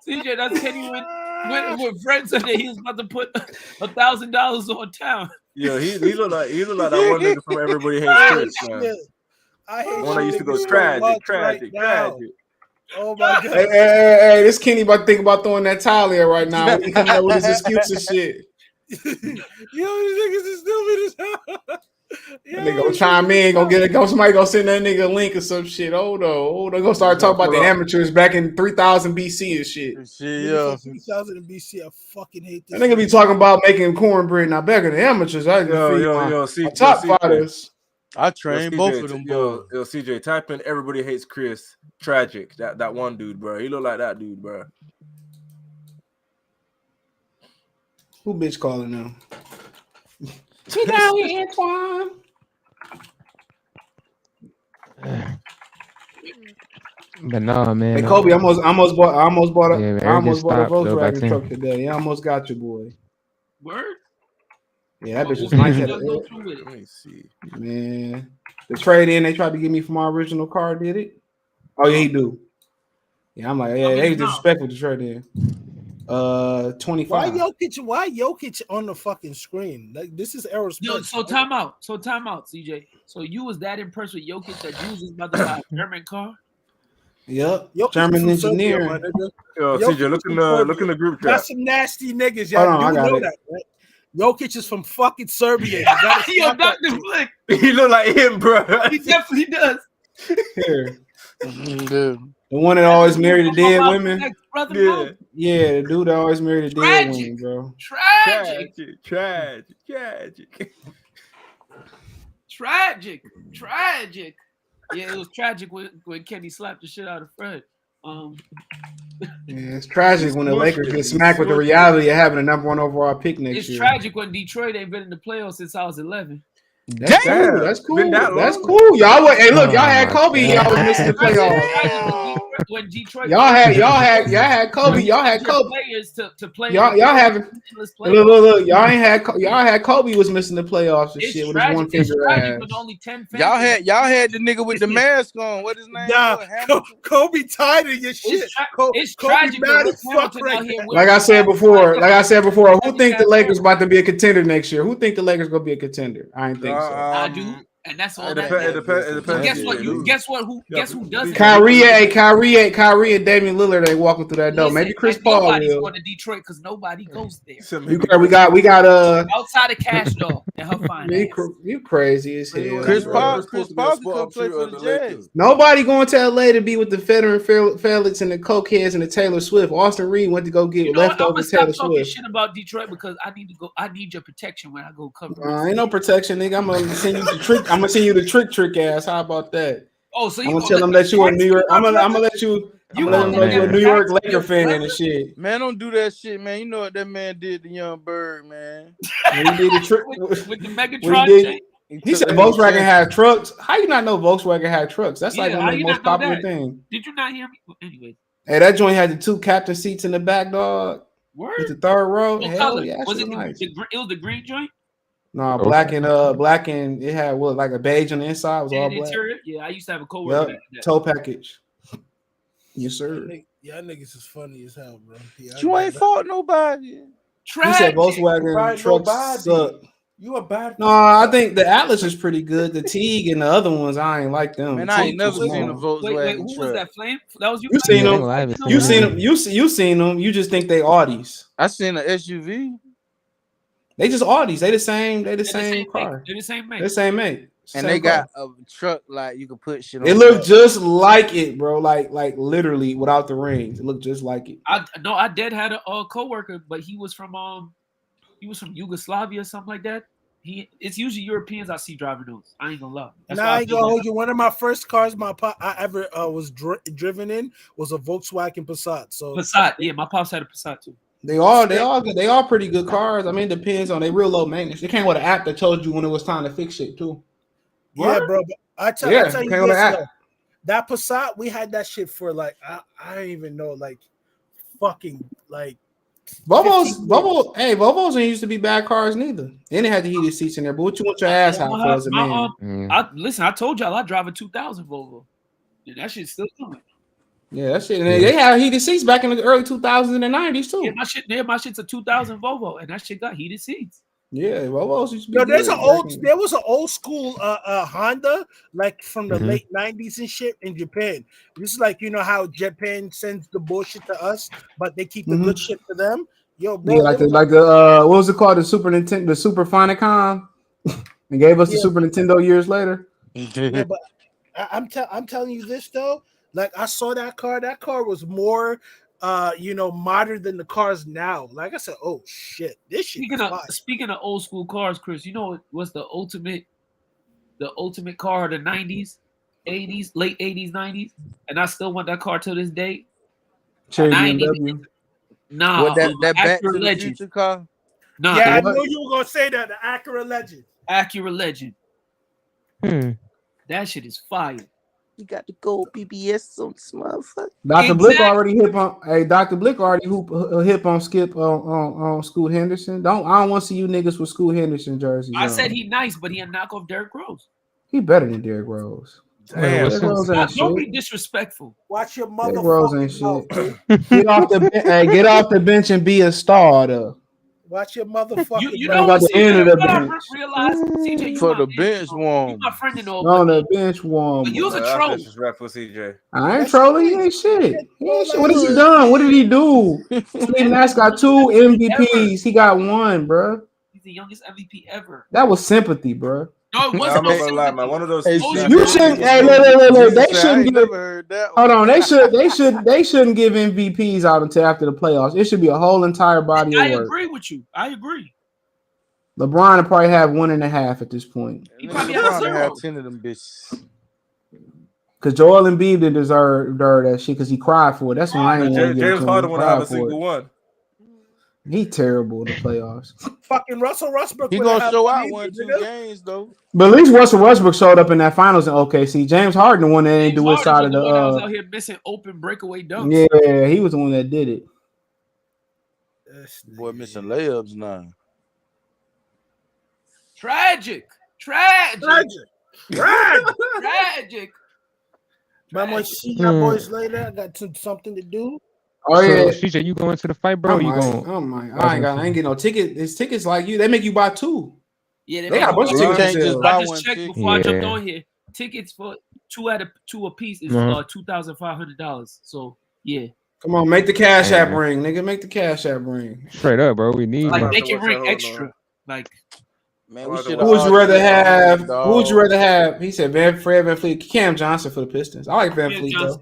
CJ. That's Kenny when Fred said that he was about to put $1,000 on town. Yo, he look like that one nigga from Everybody Hates Chris, man. I hate one that used to go so tragic. Oh my god! Hey, this Kenny about to think about throwing that towel in right now. He coming up with his excuse and shit. Yo, these niggas is stupid as hell. They gonna chime in, somebody gonna send that nigga a link or some shit. Hold on. Go start talking about the amateurs back in 3000 BC and shit. Yeah, 3000 BC. I fucking hate this. And they gonna be talking about making cornbread. Now back in the amateurs, I can top fighters. I trained both of them. Yo, CJ, type in Everybody Hates Chris. Tragic. That one dude, bro. He look like that dude, bro. Who bitch calling now? Sit down here, Antoine. But nah, man. Hey, Kobe, I almost bought a Volkswagen back truck today. Yeah, I almost got you, boy. Word? Yeah, that bitch was nice. Let me see. Man, the trade-in they tried to give me for my original car, did it? Oh, yeah, he do. Yeah, I'm like, yeah, they disrespectful to trade-in. 25. Why Jokic on the fucking screen? Like, this is Errol Spence. So time out, CJ. So you was that impressed with Jokic that you was just about to buy a German car? Yep, German engineer. Yo, CJ, look in the group chat. That's some nasty niggas, y'all. You know that, right? Jokic is from fucking Serbia. Yo, Dr. Flick. He look like him, bro. He definitely does. Here. The one that always married the dead women. Yeah, the dude that always married the dead women, bro. Tragic. Yeah, it was tragic when Kenny slapped the shit out of Fred. Yeah, it's tragic when the Lakers get smacked with the reality of having a #1 overall pick next year. It's tragic when Detroit ain't been in the playoffs since I was 11. That's cool. That's cool. That's cool. Y'all had Kobe. Y'all was missing the playoffs. When Detroit, y'all had Kobe. Y'all had Kobe. Players to play. Y'all haven't. Look. Y'all had Kobe was missing the playoffs and shit with his one finger ass. Y'all had the nigga with the mask on. What his name? Nah, Kobe tied in your shit. It's tragic. Like I said before, who think the Lakers about to be a contender next year? Who think the Lakers gonna be a contender? I ain't think so. I do. And that's all. It depends. Guess who doesn't? Kyrie and Damian Lillard ain't walking through that door. Maybe Chris Paul will. Nobody's going to Detroit because nobody goes there. We got outside of Cash Doll and her finance. You crazy as hell. Chris Paul could play for the Jazz. Nobody going to LA to be with the veteran Felix and the cokeheads and the Taylor Swift. Austin Reed went to go get leftover Taylor Swift. Shit about Detroit because I need to go. I need your protection when I go cover. Ain't no protection, nigga. I'm gonna send you the trick. I'm gonna send you the trick ass. How about that? Oh, so I'm gonna tell them that you a New York. I'm gonna let you. I'm gonna let them know you're a New York Laker fan and shit. Man, don't do that shit, man. You know what that man did to Young Bird, man. When he did the trick with the Megatron. He said Volkswagen had trucks. How you not know Volkswagen had trucks? That's like one of the most popular things. Did you not hear me? Anyway. Hey, that joint had the 2 captain seats in the back, dog. Word? With the third row. What Hell color? yeah, Was it nice. it was the green joint? No, black and it had like a beige on the inside. It was all black. Interior? Yeah, I used to have a coworker. Yep. Tow package. Yes, sir. Y'all niggas is funny as hell, bro. You ain't fought nobody. He said Volkswagen trucks suck. You a bad. No, I think the Atlas is pretty good. The Teague and the other ones, I ain't like them. Man, I ain't never seen a Volkswagen. Wait, who was that? Flame? That was you. You seen them? You seen them? You seen them? You just think they Audis. I seen an SUV. They just Audis. They the same. They the same car. They're the same make. They're the same make. And they got a truck like you can put shit on. It looked just like it, bro. Like literally without the rings. It looked just like it. I did had a coworker, but he was from Yugoslavia or something like that. It's usually Europeans I see driving those. I ain't gonna lie. I ain't gonna hold you. One of my first cars I ever was driven in was a Volkswagen Passat. So Passat, yeah, my pops had a Passat too. They all good. They all pretty good cars. I mean, it depends on they real low maintenance. They came with an app that told you when it was time to fix shit too. Yeah, bro. But I tell you this, that Passat, we had that shit for like I don't even know, like fucking like Volvos ain't used to be bad cars neither. Then they had the heated seats in there. But what you want your ass out for as a man? I told y'all I drive a 2000 Volvo. And that shit's still coming. Yeah, that shit. And they had heated seats back in the early 2000s and the 90s too. Yeah, my shit's a 2000 Volvo, and that shit got heated seats. Yeah, Volvos used to be No, good. there was an old school Honda, like from the late 90s and shit in Japan. This is like, you know how Japan sends the bullshit to us, but they keep the good shit to them. Yo, bro, Yeah, like the what was it called? The Super Nintendo, the Super Famicom. They gave us the Super Nintendo years later. Yeah, but I'm telling you this though. Like I saw that car. That car was more modern than the cars now. Like I said, oh shit, this shit. Speaking of old school cars, Chris, you know what's the ultimate car of the 90s, 80s, late 80s, 90s, and I still want that car to this day. Cherry BMW. Nah, what, that Back to the Legend. Future car? Nah, yeah, I knew you were gonna say that. The Acura Legend. Acura Legend. That shit is fire. You got the gold BBS on this motherfucker. Dr. Blick already hip on. Hey, Dr. Blick already hip on Skip on Scoot Henderson. I don't want to see you niggas with Scoot Henderson jerseys. I said he nice, but he a knockoff Derrick Rose. He better than Derrick Rose. Damn, don't be disrespectful. Watch your Derrick Rose ain't shit. Get off the bench and be a starter. Watch your motherfucking. You know what? The end of the bench. Realize, CJ, for the bench warm. You my friend in all. On the bench warm. You was a troll. Disrespectful, CJ. I ain't trolling. He ain't shit. What has he done? What did he do? Steve Nash got 2 MVPs. He got 1, bro. He's the youngest MVP ever. That was sympathy, bro. No, it wasn't. I'm not gonna lie, man. One of those. You shouldn't. Hey, look. They shouldn't give. Hold on. They shouldn't give MVPs out until after the playoffs. It should be a whole entire body of work. I agree with you. I agree. LeBron would probably have 1.5 at this point. He probably have 10 of them bitches. Because Joel Embiid didn't deserve that shit because he cried for it. That's when I ain't want to give James Harden would have a single one. He terrible in the playoffs. Fucking Russell Westbrook. He gonna show out 1-2 games though. But at least Russell Westbrook showed up in that finals in OKC. James Harden, the one that didn't do his side of the. I was out here missing open breakaway dunks. Yeah, he was the one that did it. Boy, missing layups now. Tragic. Man, I see y'all boys later. I got something to do. Oh yeah, so, CJ, you going to the fight, bro? I ain't get no ticket. It's tickets like you. They make you buy 2. Yeah, they got a bunch of tickets. I just checked before I jumped on here. Tickets for 2 a piece is $2,500. So yeah. Come on, make the cash app ring, nigga. Make the cash app ring. Straight up, bro. We need like make it ring extra. Like, man, who would you rather have? Who would you rather have? He said Fred VanVleet, Cam Johnson for the Pistons. I like VanVleet though.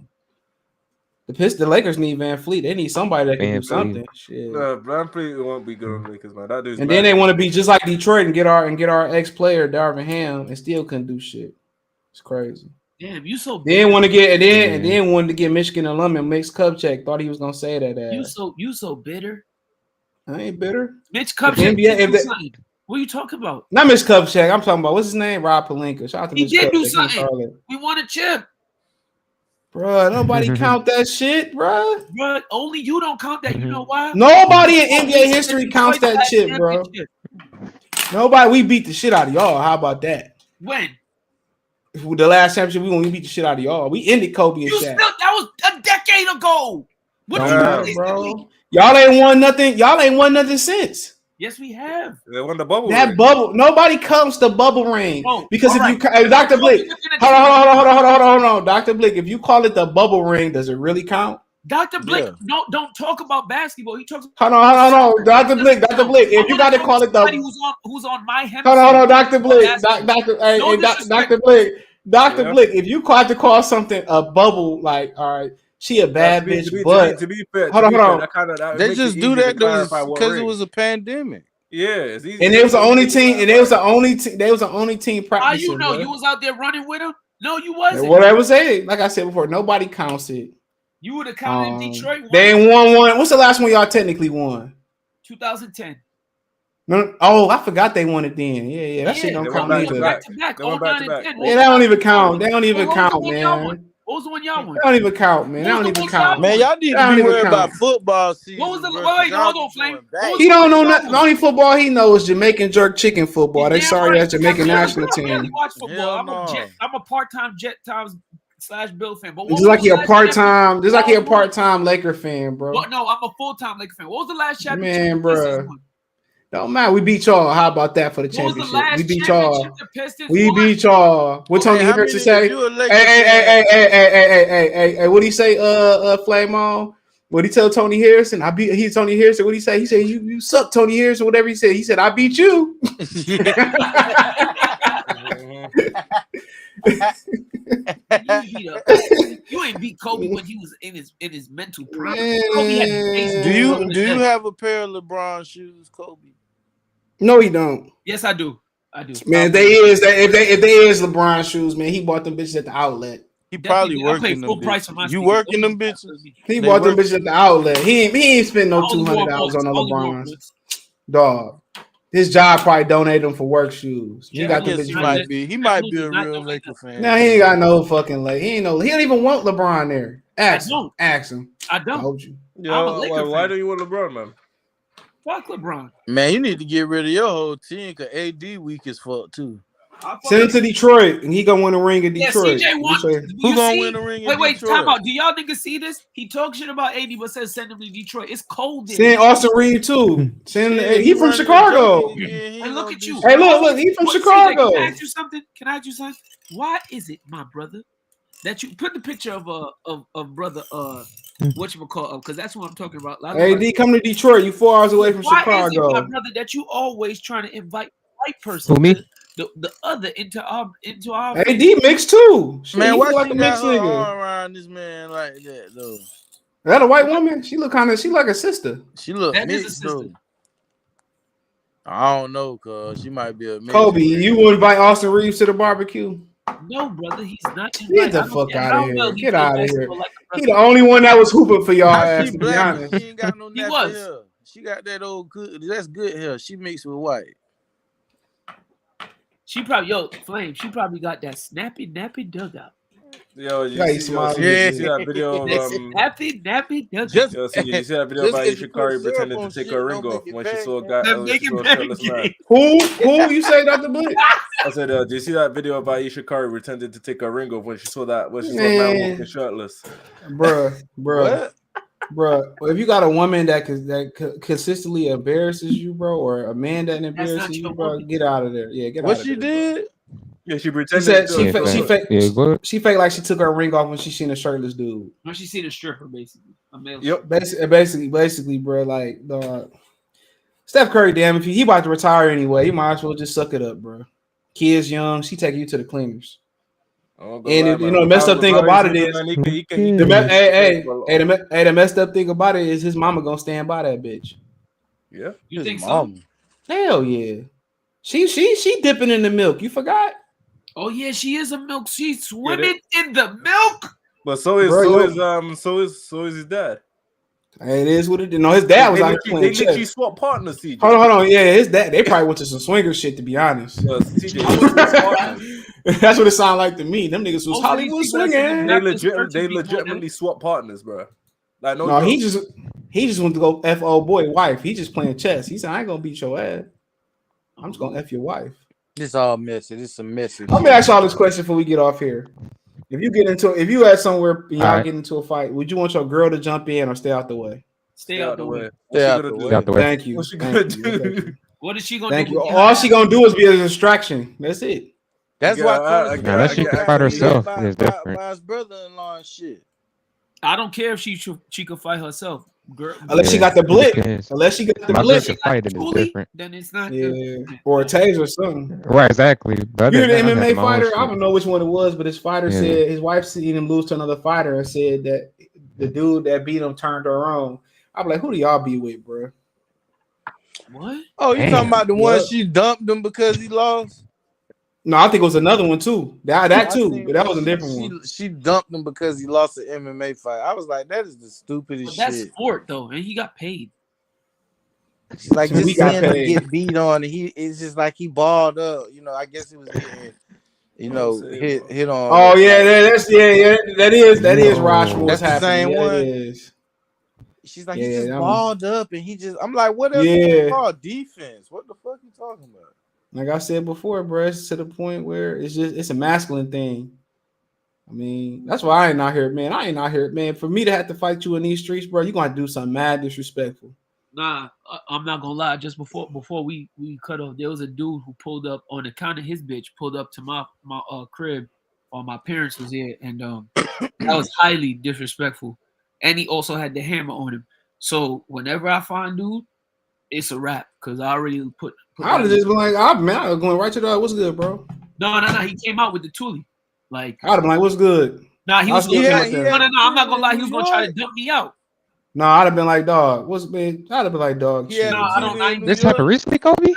The Lakers need VanVleet. They need somebody that can do something. Shit. VanVleet won't be good on the Lakers, man. That dude's and then they want to be just like Detroit and get our ex-player Darvin Ham and still couldn't do shit. It's crazy. Damn, you so. Then want to get and then wanted to get Michigan alum and Mitch Kupchak. Thought he was gonna say that. You so bitter. I ain't bitter. Mitch Kupchak. What are you talking about? Not Mitch Kupchak. I'm talking about what's his name? Rob Pelinka. Shout out to he Mitch did Kupchak. Do something. We won a chip. Bro, nobody count that shit, bro. Bro, only you don't count that. You know why? Nobody in NBA history counts that shit, bro. Nobody. We beat the shit out of y'all. How about that? When? The last championship, we beat the shit out of y'all. We ended Kobe and Shaq. That was a decade ago. What bro? Y'all ain't won nothing. Y'all ain't won nothing since. Yes, we have. They won the bubble. That ring. Bubble. Nobody counts the bubble ring because if you, Dr. Blick, hold on, Dr. Blick. If you call it the bubble ring, does it really count? Dr. Blick, don't talk about basketball. He talks. Hold on, Dr. Blick. If you got to call it the who's on my hemisphere. Hold on, Dr. Blick. Dr. Blick. Dr. Blick. If you have to call something a bubble, like all right. She a bad bitch, but to be fair, hold on. They just do that because it was a pandemic. Yeah, it's easy. And it was the only team. And they was the only team practicing. How you know? Bro. You was out there running with him? No, you wasn't. What I was saying, like I said before, nobody counts it. You would have counted in Detroit. They ain't won one. What's the last one y'all technically won? 2010. No, I forgot they won it then. Yeah, that shit don't count either. Back to back. Yeah, that don't even count. They don't even count, man. What was the one y'all won? That don't even count, man. That don't even count. Man, y'all need to be worried about football season. What was the wait, hold on, Flame. He don't know nothing. The only football he knows is Jamaican jerk chicken football. They sorry that's Jamaican national team. Watch football. I'm a part-time Jet Times / Bill fan. But just like he a part-time Laker fan, bro. No, I'm a full-time Laker fan. What was the last championship? Man, bro. Don't matter. We beat y'all. How about that for the What was the championship? last We beat championship y'all. the Pistons We won? beat y'all. What Tony Harrison say? Hey, what he say? Flame on. What he tell Tony Harrison? He's Tony Harrison. What he say? He said, you suck, Tony Harrison, whatever he said. He said, I beat you. You ain't beat Kobe when he was in his mental prime. Man. Kobe had the base. Do you have a pair of LeBron shoes, Kobe? No, he don't. Yes, I do. Man, if they is LeBron shoes, man, he bought them bitches at the outlet. He probably working them bitches. You working them bitches? He bought them bitches at the outlet. He ain't spent no $200 on the LeBrons. Dog. His job probably donated them for work shoes. He got them bitches. He might be a real Laker fan. No, he ain't got no fucking leg. He don't even want LeBron there. Ask him. I don't. Told you. Why do you want LeBron, man? Fuck LeBron. Man, you need to get rid of your whole team because AD weak as fuck too. Send him to Detroit, and he gonna win a ring in Detroit. Yeah, CJ wants. Who gonna win a ring in Detroit? Wait, time out. Do y'all niggas see this? He talk shit about AD, but says send him to Detroit. It's cold there. Send Austin Reed too. He from Chicago. And look at you. Hey, look, he from Chicago. CJ, can I ask you something? Why is it, my brother, that you put the picture of brother whatchamacallit, because that's what I'm talking about. AD, come to Detroit. You 4 hours away from Chicago. Why is it, my brother, that you always trying to invite white person? Who, me? The other into our AD mixed too. Man, why like she a mixed got her nigga arm around this man like that though? That a white woman? She look like a sister. She look that mixed, is a sister. though. I don't know, cause she might be a mixed. Kobe, you would invite Austin Reeves to the barbecue? No, brother, he's not. Get the fuck out of here! Get out of here! He the only one that was hooping for y'all ass. To be honest, she ain't got no natural hair. She got that old good. That's good hair. She mixed with white. She probably Flame. She probably got that snappy nappy dugout. Yo, you see that video of nappy dugout. You see that video of Aisha Curry pretending to take her ring off when she saw a guy shirtless man. Who you say, Dr. Blake? I said, do you see that video of Aisha Curry pretending to take her ring off when she saw a man walking shirtless? Bruh. Bro, if you got a woman that consistently embarrasses you, bro, or a man that embarrasses you, bro, get out of there. Yeah, get out of there. What she did? Yeah, she pretended. She faked like she took her ring off when she seen a shirtless dude. When she seen a stripper, basically. A male. Yep. Basically, bro. Like, dog. Steph Curry, damn, if he about to retire anyway, he might as well just suck it up, bro. Kids young, she taking you to the cleaners. The messed up thing about it is, the messed up thing about it is his mama gonna stand by that bitch. Yeah, you think so? Hell yeah, she dipping in the milk. You forgot? Oh yeah, she is a milk. She's swimming in the milk. But so is his dad. It is what it is. No, his dad was out here playing chess. They literally swap partners, CJ. Hold on. Yeah, his dad. They probably went to some swinger shit, to be honest. That's what it sounded like to me. Them niggas was Hollywood swinging. They legitimately swap partners, bro. Like no, he just went to go F old boy wife. He just playing chess. He said, I ain't gonna beat your ass. I'm just gonna F your wife. This all messy. This is some messy. Let me ask y'all this question before we get off here. If you at somewhere and y'all get into a fight, would you want your girl to jump in or stay out the way? Stay out the way. Stay out the way. Thank you. What's she gonna do? What is she gonna do? All she gonna do is be a distraction. That's it. That's why unless she can fight herself, it's different. By his brother-in-law and shit. I don't care if she could fight herself. Girl, unless she got the blick. Unless she got the blick. Then it's not. Or a taser or something. Right, exactly. You hear the MMA fighter? I don't know which one it was, but his fighter said his wife seen him lose to another fighter and said that the dude that beat him turned her on. I'm like, who do y'all be with, bro? What? Oh, you talking about the one she dumped him because he lost? No, I think it was another one too. That too, but that was a different one. She dumped him because he lost an MMA fight. I was like, that is the stupidest shit. That's sport though, and he got paid. She's like, just seeing him get beat on, and it's just like he balled up. You know, I guess it was getting, hit on. Oh yeah, that is Raj. That's the same one. Is. She's like, he just balled up, and I'm like, what else? Yeah. Called defense? What the fuck you talking about? Like I said before, bro, it's to the point where it's a masculine thing. I mean, that's why I ain't out here, man. For me to have to fight you in these streets, bro, you're gonna do something mad disrespectful. Nah, I'm not gonna lie. Just before we cut off, there was a dude who pulled up on account of his bitch. Pulled up to my crib while my parents was here, and that was highly disrespectful. And he also had the hammer on him. So whenever I find dude, it's a wrap because I already put I would have just been like, I was going right to the what's good, bro. No. He came out with the toolie. Like I'd have been like, what's good? Nah, he was. No. I'm not gonna lie. He was gonna try to dump me out. No, I'd have been like, dog. What's been? I'd have been like, dog. Yeah, no, I don't. This happened recently, Kobe?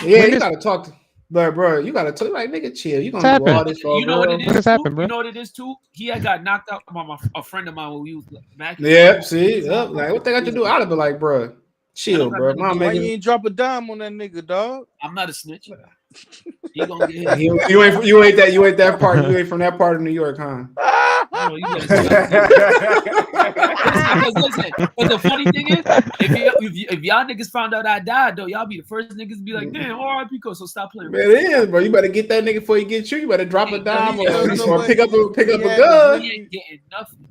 Yeah, you gotta talk to, bro. You gotta talk like, nigga, chill. You gonna do all this for you know what it is? What has happened, bro? You know what it is too? He had got knocked out by a friend of mine when we was back. Yeah, see, like what they got to do? I'd have been like, bro, chill, bro. Why you ain't drop a dime on that nigga, dog? I'm not a snitch. He gonna get hit. You ain't that part. You ain't from that part of New York, huh? No, because the funny thing is, if y'all niggas found out I died, though, y'all be the first niggas to be like, damn, R.I.P. So stop playing. Man, it is, bro. You better get that nigga before he get you. You better drop a dime or pick up a gun. He ain't getting nothing.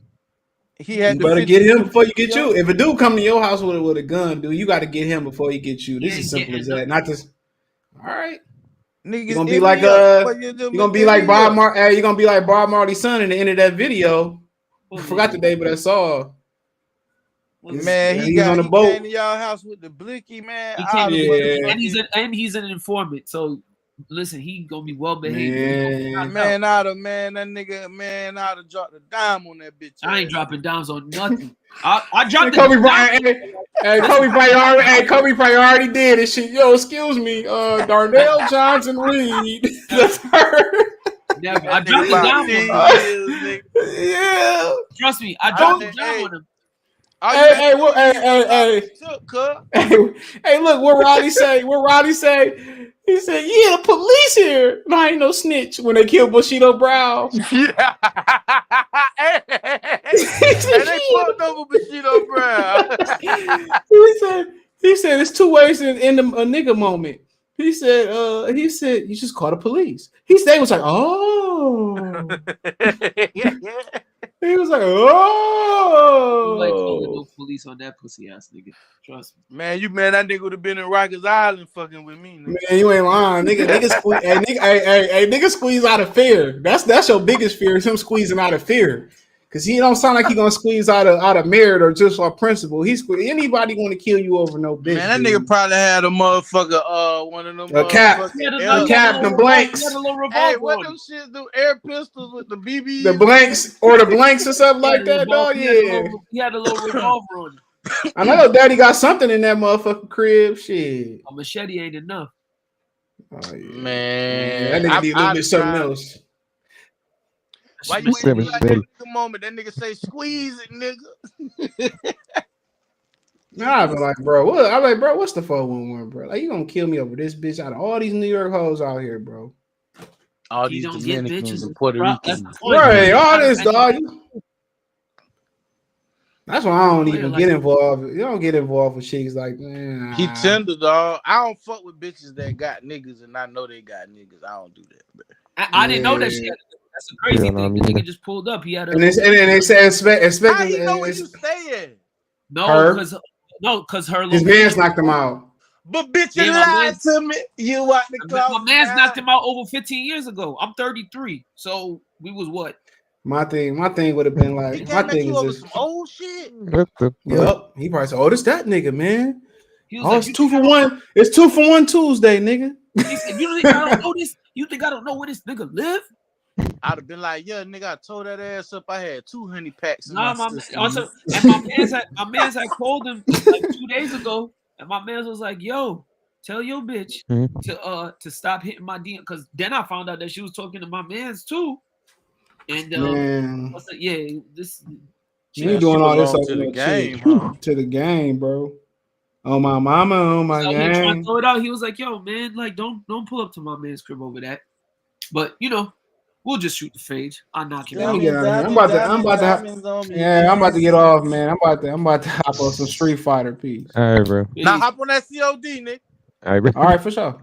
You better get him before you get you. If a dude come to your house with a gun, dude, you got to get him before he gets you. This is simple as that. Not just. All right. You're gonna be like you're gonna be like Bob Marley. You're gonna be like Bob Marley's son in the end of that video. I forgot the name, but I saw. Man, he on the boat. Came to y'all house with the blicky, man. And he's an informant. So listen, he gonna be well behaved. Man, I'd have dropped a dime on that bitch. I ain't dropping dimes on nothing. I dropped Kobe Bryant. Kobe Bryant already did it. Shit, yo, excuse me, Darnell Johnson Reed. That's her. Never. I dropped the dime on him. Yeah. Trust me, I dropped the dime on him. Hey, look, what Roddy say? He said, yeah, the police here. No, I ain't no snitch when they killed Bushido Brown. Yeah. Hey, they fucked over Bushido Brown. he said it's two ways in a nigga moment. He said, you just call the police. He was like, oh. He was like, oh. Like, no police on that pussy ass nigga. Trust me. Man, that nigga would have been in Rikers Island fucking with me. Nigga. Man, you ain't lying. Nigga squeeze out of fear. That's your biggest fear, is him squeezing out of fear. Cause he don't sound like he gonna squeeze out of merit or just for principle. Anybody gonna kill you over no bitch. Man, that nigga probably had a motherfucker, one of them. A cap, the blanks. Hey, what them shit do? Air pistols with the BB. The blanks or something like that, dog. Yeah. He had a little revolver on him. I know daddy got something in that motherfucking crib. Shit. A machete ain't enough. Oh, yeah. Man, that nigga need a little bit something else. Why you waiting like that moment? That nigga say, squeeze it, nigga. Nah, I'm like, bro, what's the 411, bro? Like, you gonna kill me over this bitch out of all these New York hoes out here, bro? All these Dominicans and Puerto Ricans. Right, all this, dog. That's why I don't even get involved. You don't get involved with chicks like, man. He tender, dog. I don't fuck with bitches that got niggas and I know they got niggas. I don't do that, bro. I didn't know that shit. That's a crazy thing. The nigga just pulled up. He had a. And they say expect. How you know what you saying? No, because her. His man's knocked him out. But bitch, you lied to me. You out the club. My man's knocked him out over 15 years ago. I'm 33, so we was what? My thing would have been like, my thing is just some old shit. Yep. He probably said, "Oh, this that nigga, man. Oh, it's 2 for 1. It's 2 for 1 Tuesday, nigga." He said, "You think I don't know this? You think I don't know where this nigga live?" I'd have been like, "Yeah, nigga, I tore that ass up. I had 2 honey packs." Nah, my man's had called him like 2 days ago, and my man was like, "Yo, tell your bitch to stop hitting my DM," because then I found out that she was talking to my man's too. And I was like, "Yeah, this." You doing all this to the game, to the game, bro. Oh my mama, oh my gang. Trying to throw it out. He was like, "Yo, man, like don't pull up to my man's crib over that." But you know, we'll just shoot the fade. I'll knock him out. I'm about to get off, man. I'm about to hop on some Street Fighter piece. All right, bro. Now hop on that COD, Nick. All right, bro. All right, for sure.